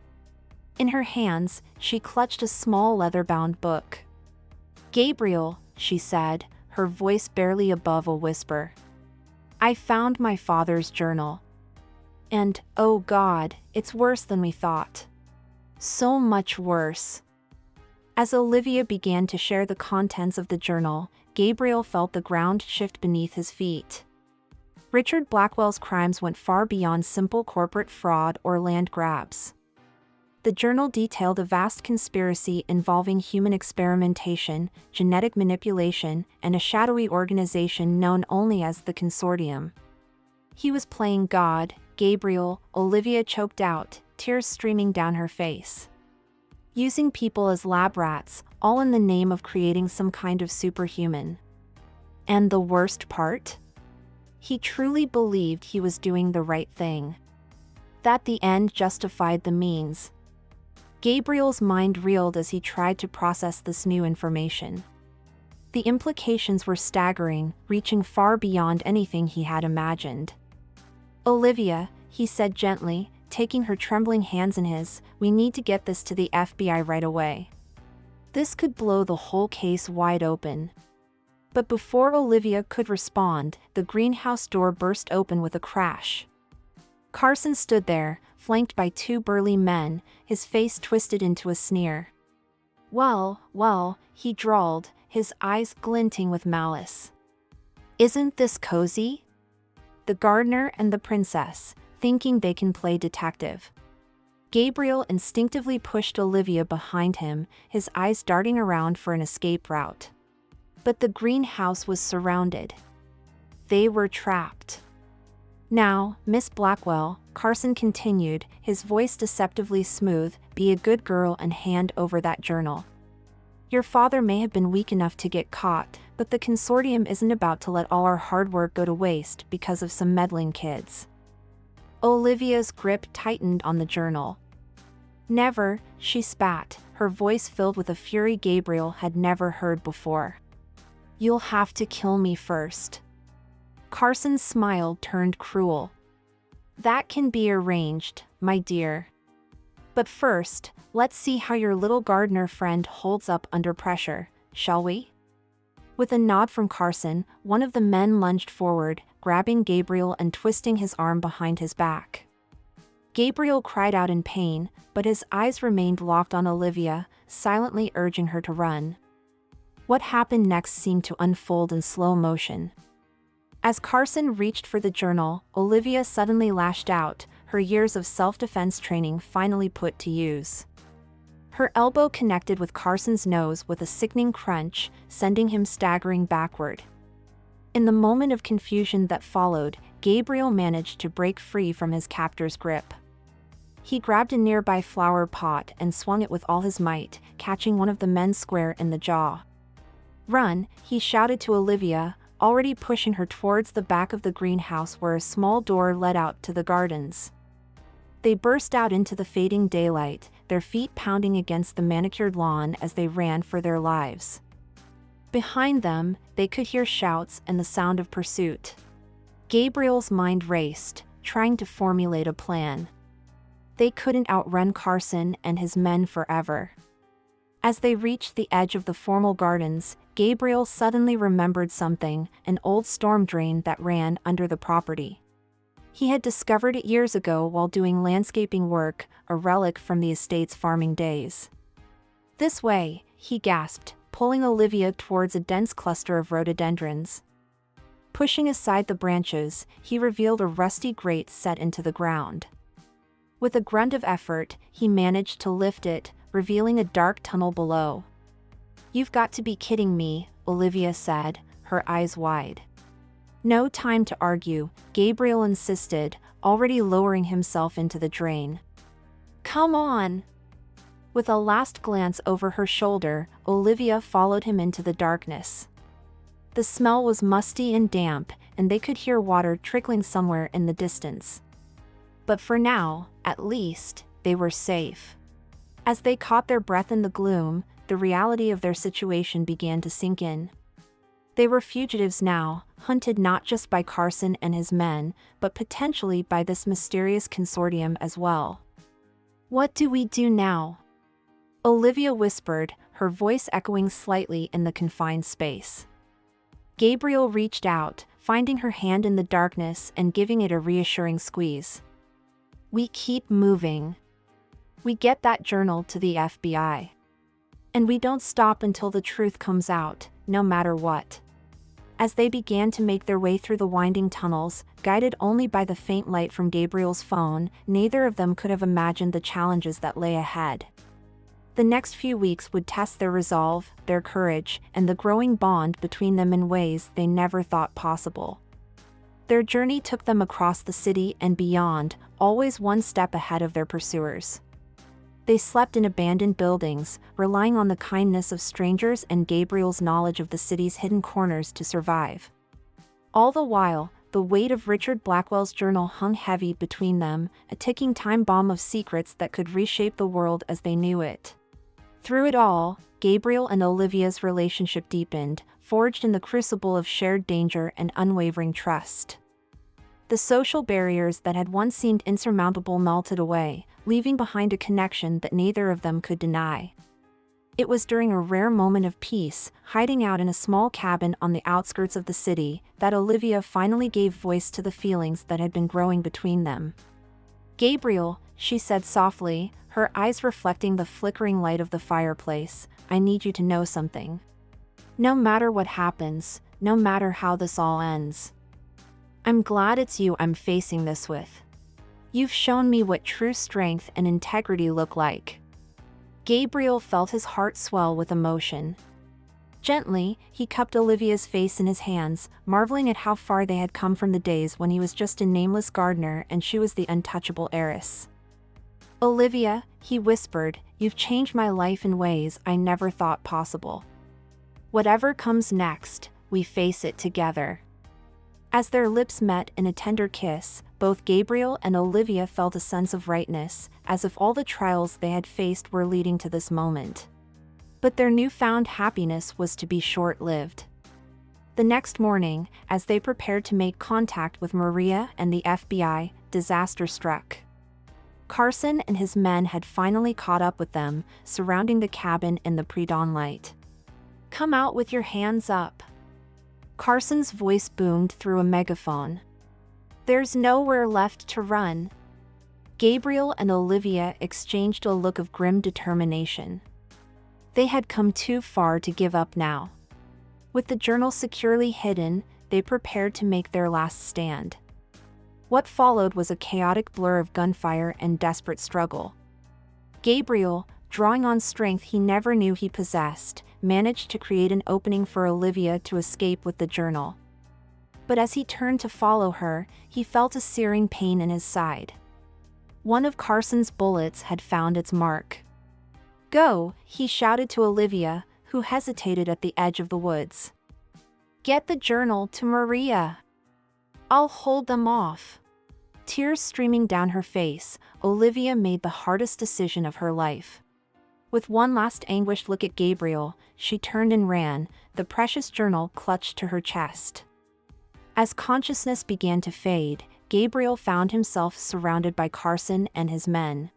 In her hands, she clutched a small leather-bound book. "Gabriel," she said, her voice barely above a whisper. "I found my father's journal. And, oh God, it's worse than we thought. So much worse." As Olivia began to share the contents of the journal, Gabriel felt the ground shift beneath his feet. Richard Blackwell's crimes went far beyond simple corporate fraud or land grabs. The journal detailed a vast conspiracy involving human experimentation, genetic manipulation, and a shadowy organization known only as the Consortium. "He was playing God, Gabriel," Olivia choked out, tears streaming down her face. "Using people as lab rats, all in the name of creating some kind of superhuman. And the worst part? He truly believed he was doing the right thing. That the end justified the means." Gabriel's mind reeled as he tried to process this new information. The implications were staggering, reaching far beyond anything he had imagined. "Olivia," he said gently, taking her trembling hands in his, "we need to get this to the FBI right away. This could blow the whole case wide open." But before Olivia could respond, the greenhouse door burst open with a crash. Carson stood there, flanked by two burly men, his face twisted into a sneer. Well, he drawled, his eyes glinting with malice. "Isn't this cozy?" The gardener and the princess, thinking they can play detective. Gabriel instinctively pushed Olivia behind him, his eyes darting around for an escape route. But the greenhouse was surrounded. They were trapped. "Now, Miss Blackwell," Carson continued, his voice deceptively smooth, "be a good girl and hand over that journal. Your father may have been weak enough to get caught, but the Consortium isn't about to let all our hard work go to waste because of some meddling kids." Olivia's grip tightened on the journal. "Never," she spat, her voice filled with a fury Gabriel had never heard before. "You'll have to kill me first." Carson's smile turned cruel. "That can be arranged, my dear. But first, let's see how your little gardener friend holds up under pressure, shall we?" With a nod from Carson, one of the men lunged forward, grabbing Gabriel and twisting his arm behind his back. Gabriel cried out in pain, but his eyes remained locked on Olivia, silently urging her to run. What happened next seemed to unfold in slow motion. As Carson reached for the journal, Olivia suddenly lashed out, her years of self-defense training finally put to use. Her elbow connected with Carson's nose with a sickening crunch, sending him staggering backward. In the moment of confusion that followed, Gabriel managed to break free from his captor's grip. He grabbed a nearby flower pot and swung it with all his might, catching one of the men square in the jaw. "Run," he shouted to Olivia, already pushing her towards the back of the greenhouse where a small door led out to the gardens. They burst out into the fading daylight, their feet pounding against the manicured lawn as they ran for their lives. Behind them, they could hear shouts and the sound of pursuit. Gabriel's mind raced, trying to formulate a plan. They couldn't outrun Carson and his men forever. As they reached the edge of the formal gardens, Gabriel suddenly remembered something, an old storm drain that ran under the property. He had discovered it years ago while doing landscaping work, a relic from the estate's farming days. "This way," he gasped, pulling Olivia towards a dense cluster of rhododendrons. Pushing aside the branches, he revealed a rusty grate set into the ground. With a grunt of effort, he managed to lift it, revealing a dark tunnel below. "You've got to be kidding me," Olivia said, her eyes wide. "No time to argue," Gabriel insisted, already lowering himself into the drain. "Come on!" With a last glance over her shoulder, Olivia followed him into the darkness. The smell was musty and damp, and they could hear water trickling somewhere in the distance. But for now, at least, they were safe. As they caught their breath in the gloom, the reality of their situation began to sink in. They were fugitives now, hunted not just by Carson and his men, but potentially by this mysterious consortium as well. "What do we do now?" Olivia whispered, her voice echoing slightly in the confined space. Gabriel reached out, finding her hand in the darkness and giving it a reassuring squeeze. "We keep moving. We get that journal to the FBI. And we don't stop until the truth comes out, no matter what." As they began to make their way through the winding tunnels, guided only by the faint light from Gabriel's phone, neither of them could have imagined the challenges that lay ahead. The next few weeks would test their resolve, their courage, and the growing bond between them in ways they never thought possible. Their journey took them across the city and beyond, always one step ahead of their pursuers. They slept in abandoned buildings, relying on the kindness of strangers and Gabriel's knowledge of the city's hidden corners to survive. All the while, the weight of Richard Blackwell's journal hung heavy between them, a ticking time bomb of secrets that could reshape the world as they knew it. Through it all, Gabriel and Olivia's relationship deepened, forged in the crucible of shared danger and unwavering trust. The social barriers that had once seemed insurmountable melted away, leaving behind a connection that neither of them could deny. It was during a rare moment of peace, hiding out in a small cabin on the outskirts of the city, that Olivia finally gave voice to the feelings that had been growing between them. "Gabriel," she said softly, her eyes reflecting the flickering light of the fireplace, "I need you to know something. No matter what happens, no matter how this all ends. I'm glad it's you I'm facing this with. You've shown me what true strength and integrity look like." Gabriel felt his heart swell with emotion. Gently, he cupped Olivia's face in his hands, marveling at how far they had come from the days when he was just a nameless gardener and she was the untouchable heiress. "Olivia," he whispered, "you've changed my life in ways I never thought possible. Whatever comes next, we face it together." As their lips met in a tender kiss, both Gabriel and Olivia felt a sense of rightness, as if all the trials they had faced were leading to this moment. But their newfound happiness was to be short-lived. The next morning, as they prepared to make contact with Maria and the FBI, disaster struck. Carson and his men had finally caught up with them, surrounding the cabin in the pre-dawn light. "Come out with your hands up," Carson's voice boomed through a megaphone. "There's nowhere left to run." Gabriel and Olivia exchanged a look of grim determination. They had come too far to give up now. With the journal securely hidden, they prepared to make their last stand. What followed was a chaotic blur of gunfire and desperate struggle. Gabriel, drawing on strength he never knew he possessed, managed to create an opening for Olivia to escape with the journal. But as he turned to follow her, he felt a searing pain in his side. One of Carson's bullets had found its mark. "Go," he shouted to Olivia, who hesitated at the edge of the woods. "Get the journal to Maria. I'll hold them off." Tears streaming down her face, Olivia made the hardest decision of her life. With one last anguished look at Gabriel, she turned and ran, the precious journal clutched to her chest. As consciousness began to fade, Gabriel found himself surrounded by Carson and his men.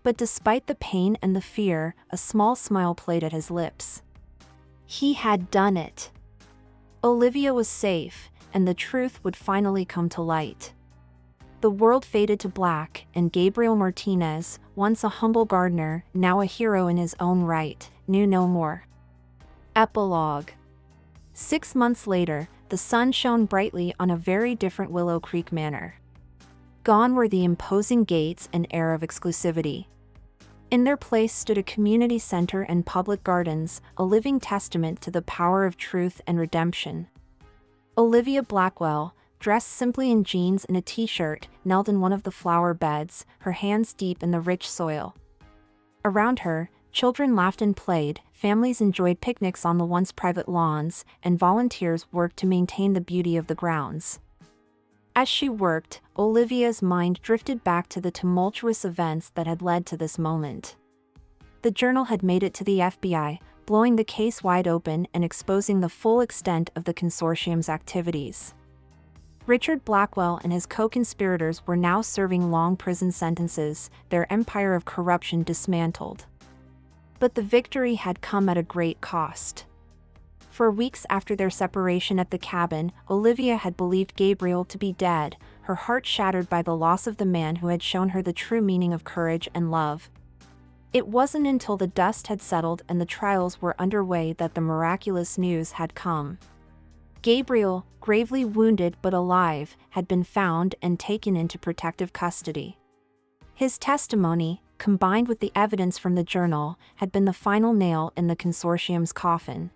But despite the pain and the fear, a small smile played at his lips. He had done it. Olivia was safe, and the truth would finally come to light. The world faded to black, and Gabriel Martinez, once a humble gardener, now a hero in his own right, knew no more. Epilogue. 6 months later, the sun shone brightly on a very different Willow Creek Manor. Gone were the imposing gates and air of exclusivity. In their place stood a community center and public gardens, a living testament to the power of truth and redemption. Olivia Blackwell, dressed simply in jeans and a t-shirt, knelt in one of the flower beds, her hands deep in the rich soil. Around her, children laughed and played, families enjoyed picnics on the once private lawns, and volunteers worked to maintain the beauty of the grounds. As she worked, Olivia's mind drifted back to the tumultuous events that had led to this moment. The journal had made it to the FBI, blowing the case wide open and exposing the full extent of the consortium's activities. Richard Blackwell and his co-conspirators were now serving long prison sentences, their empire of corruption dismantled. But the victory had come at a great cost. For weeks after their separation at the cabin, Olivia had believed Gabriel to be dead, her heart shattered by the loss of the man who had shown her the true meaning of courage and love. It wasn't until the dust had settled and the trials were underway that the miraculous news had come. Gabriel, gravely wounded but alive, had been found and taken into protective custody. His testimony, combined with the evidence from the journal, had been the final nail in the consortium's coffin.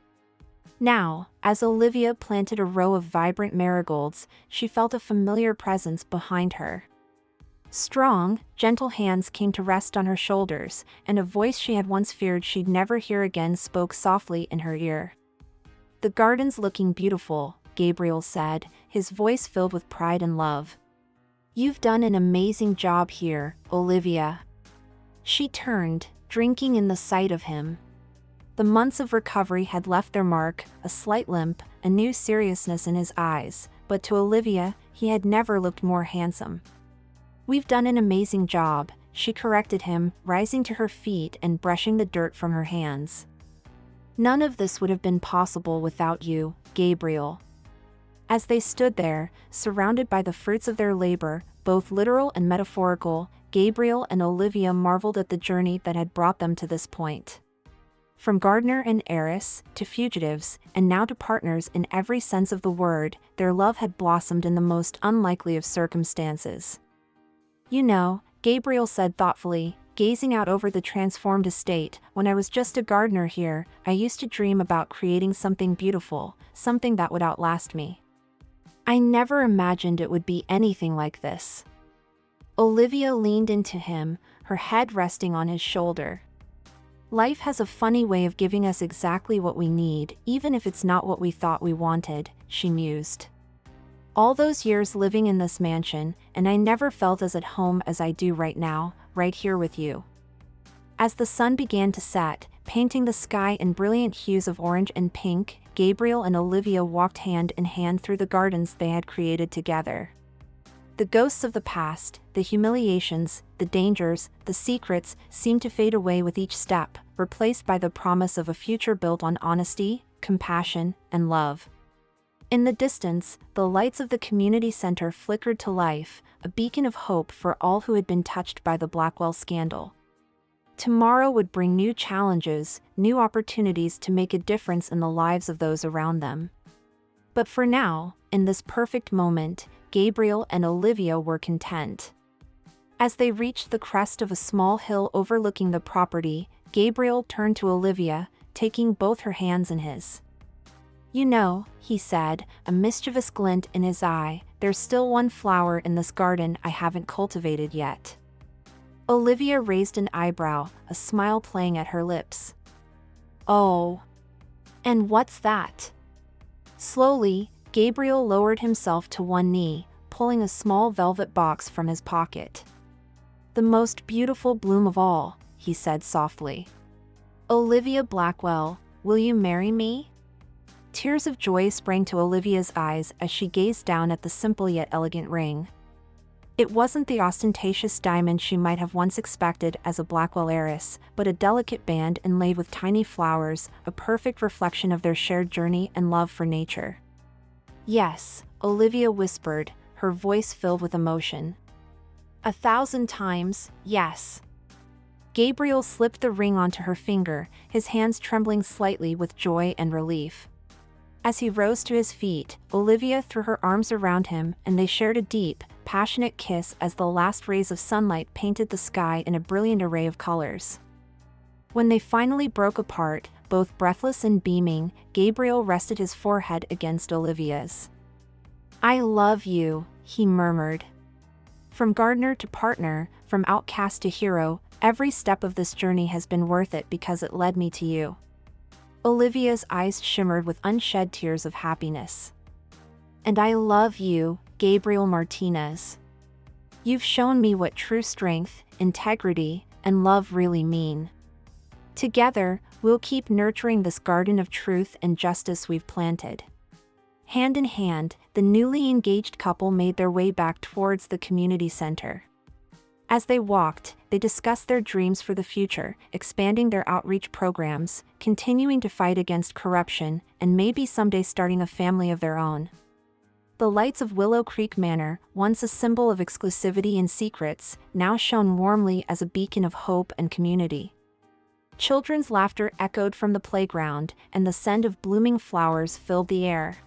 Now, as Olivia planted a row of vibrant marigolds, she felt a familiar presence behind her. Strong, gentle hands came to rest on her shoulders, and a voice she had once feared she'd never hear again spoke softly in her ear. "The garden's looking beautiful," Gabriel said, his voice filled with pride and love. "You've done an amazing job here, Olivia." She turned, drinking in the sight of him. The months of recovery had left their mark, a slight limp, a new seriousness in his eyes, but to Olivia, he had never looked more handsome. "We've done an amazing job," she corrected him, rising to her feet and brushing the dirt from her hands. "None of this would have been possible without you, Gabriel." As they stood there, surrounded by the fruits of their labor, both literal and metaphorical, Gabriel and Olivia marveled at the journey that had brought them to this point. From gardener and heiress, to fugitives, and now to partners in every sense of the word, their love had blossomed in the most unlikely of circumstances. "You know," Gabriel said thoughtfully, gazing out over the transformed estate, "when I was just a gardener here, I used to dream about creating something beautiful, something that would outlast me. I never imagined it would be anything like this." Olivia leaned into him, her head resting on his shoulder. "Life has a funny way of giving us exactly what we need, even if it's not what we thought we wanted," she mused. "All those years living in this mansion, and I never felt as at home as I do right now, right here with you." As the sun began to set, painting the sky in brilliant hues of orange and pink, Gabriel and Olivia walked hand in hand through the gardens they had created together. The ghosts of the past, the humiliations, the dangers, the secrets, seemed to fade away with each step, replaced by the promise of a future built on honesty, compassion, and love. In the distance, the lights of the community center flickered to life, a beacon of hope for all who had been touched by the Blackwell scandal. Tomorrow would bring new challenges, new opportunities to make a difference in the lives of those around them. But for now, in this perfect moment, Gabriel and Olivia were content. As they reached the crest of a small hill overlooking the property, Gabriel turned to Olivia, taking both her hands in his. "You know," he said, a mischievous glint in his eye, "there's still one flower in this garden I haven't cultivated yet." Olivia raised an eyebrow, a smile playing at her lips. "Oh. And what's that?" Slowly, Gabriel lowered himself to one knee, pulling a small velvet box from his pocket. "The most beautiful bloom of all," he said softly. "Olivia Blackwell, will you marry me?" Tears of joy sprang to Olivia's eyes as she gazed down at the simple yet elegant ring. It wasn't the ostentatious diamond she might have once expected as a Blackwell heiress, but a delicate band inlaid with tiny flowers, a perfect reflection of their shared journey and love for nature. "Yes," Olivia whispered, her voice filled with emotion. "1,000 times, yes." Gabriel slipped the ring onto her finger, his hands trembling slightly with joy and relief. As he rose to his feet, Olivia threw her arms around him and they shared a deep, passionate kiss as the last rays of sunlight painted the sky in a brilliant array of colors. When they finally broke apart, both breathless and beaming, Gabriel rested his forehead against Olivia's. "I love you," he murmured. "From gardener to partner, from outcast to hero, every step of this journey has been worth it because it led me to you." Olivia's eyes shimmered with unshed tears of happiness. "And I love you, Gabriel Martinez. You've shown me what true strength, integrity, and love really mean. Together, we'll keep nurturing this garden of truth and justice we've planted." Hand in hand, the newly engaged couple made their way back towards the community center. As they walked, they discussed their dreams for the future, expanding their outreach programs, continuing to fight against corruption, and maybe someday starting a family of their own. The lights of Willow Creek Manor, once a symbol of exclusivity and secrets, now shone warmly as a beacon of hope and community. Children's laughter echoed from the playground, and the scent of blooming flowers filled the air.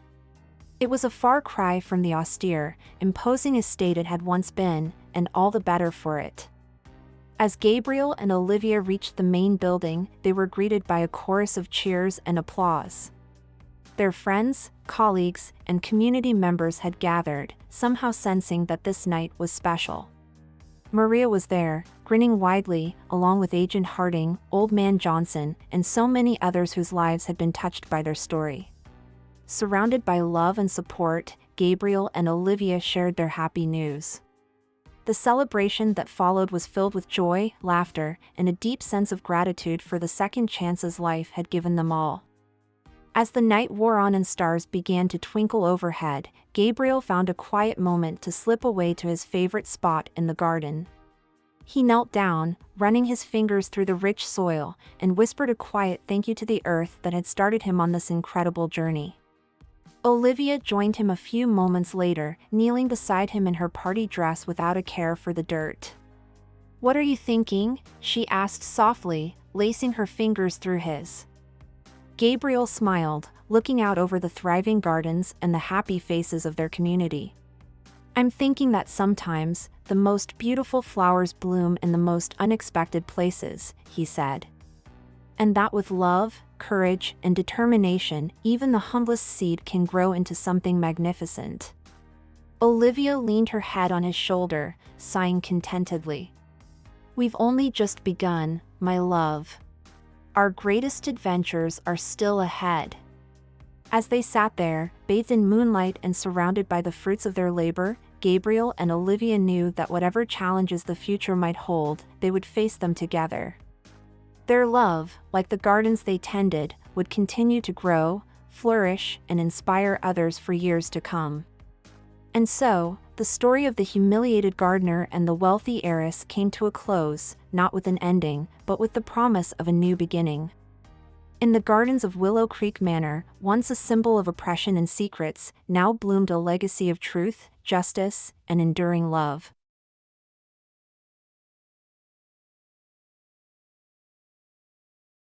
It was a far cry from the austere, imposing estate it had once been, and all the better for it. As Gabriel and Olivia reached the main building, they were greeted by a chorus of cheers and applause. Their friends, colleagues, and community members had gathered, somehow sensing that this night was special. Maria was there, grinning widely, along with Agent Harding, Old Man Johnson, and so many others whose lives had been touched by their story. Surrounded by love and support, Gabriel and Olivia shared their happy news. The celebration that followed was filled with joy, laughter, and a deep sense of gratitude for the second chances life had given them all. As the night wore on and stars began to twinkle overhead, Gabriel found a quiet moment to slip away to his favorite spot in the garden. He knelt down, running his fingers through the rich soil, and whispered a quiet thank you to the earth that had started him on this incredible journey. Olivia joined him a few moments later, kneeling beside him in her party dress without a care for the dirt. "What are you thinking?" she asked softly, lacing her fingers through his. Gabriel smiled, looking out over the thriving gardens and the happy faces of their community. "I'm thinking that sometimes, the most beautiful flowers bloom in the most unexpected places," he said. "And that with love, courage, and determination, even the humblest seed can grow into something magnificent." Olivia leaned her head on his shoulder, sighing contentedly. "We've only just begun, my love. Our greatest adventures are still ahead." As they sat there, bathed in moonlight and surrounded by the fruits of their labor, Gabriel and Olivia knew that whatever challenges the future might hold, they would face them together. Their love, like the gardens they tended, would continue to grow, flourish, and inspire others for years to come. And so, the story of the humiliated gardener and the wealthy heiress came to a close, not with an ending, but with the promise of a new beginning. In the gardens of Willow Creek Manor, once a symbol of oppression and secrets, now bloomed a legacy of truth, justice, and enduring love.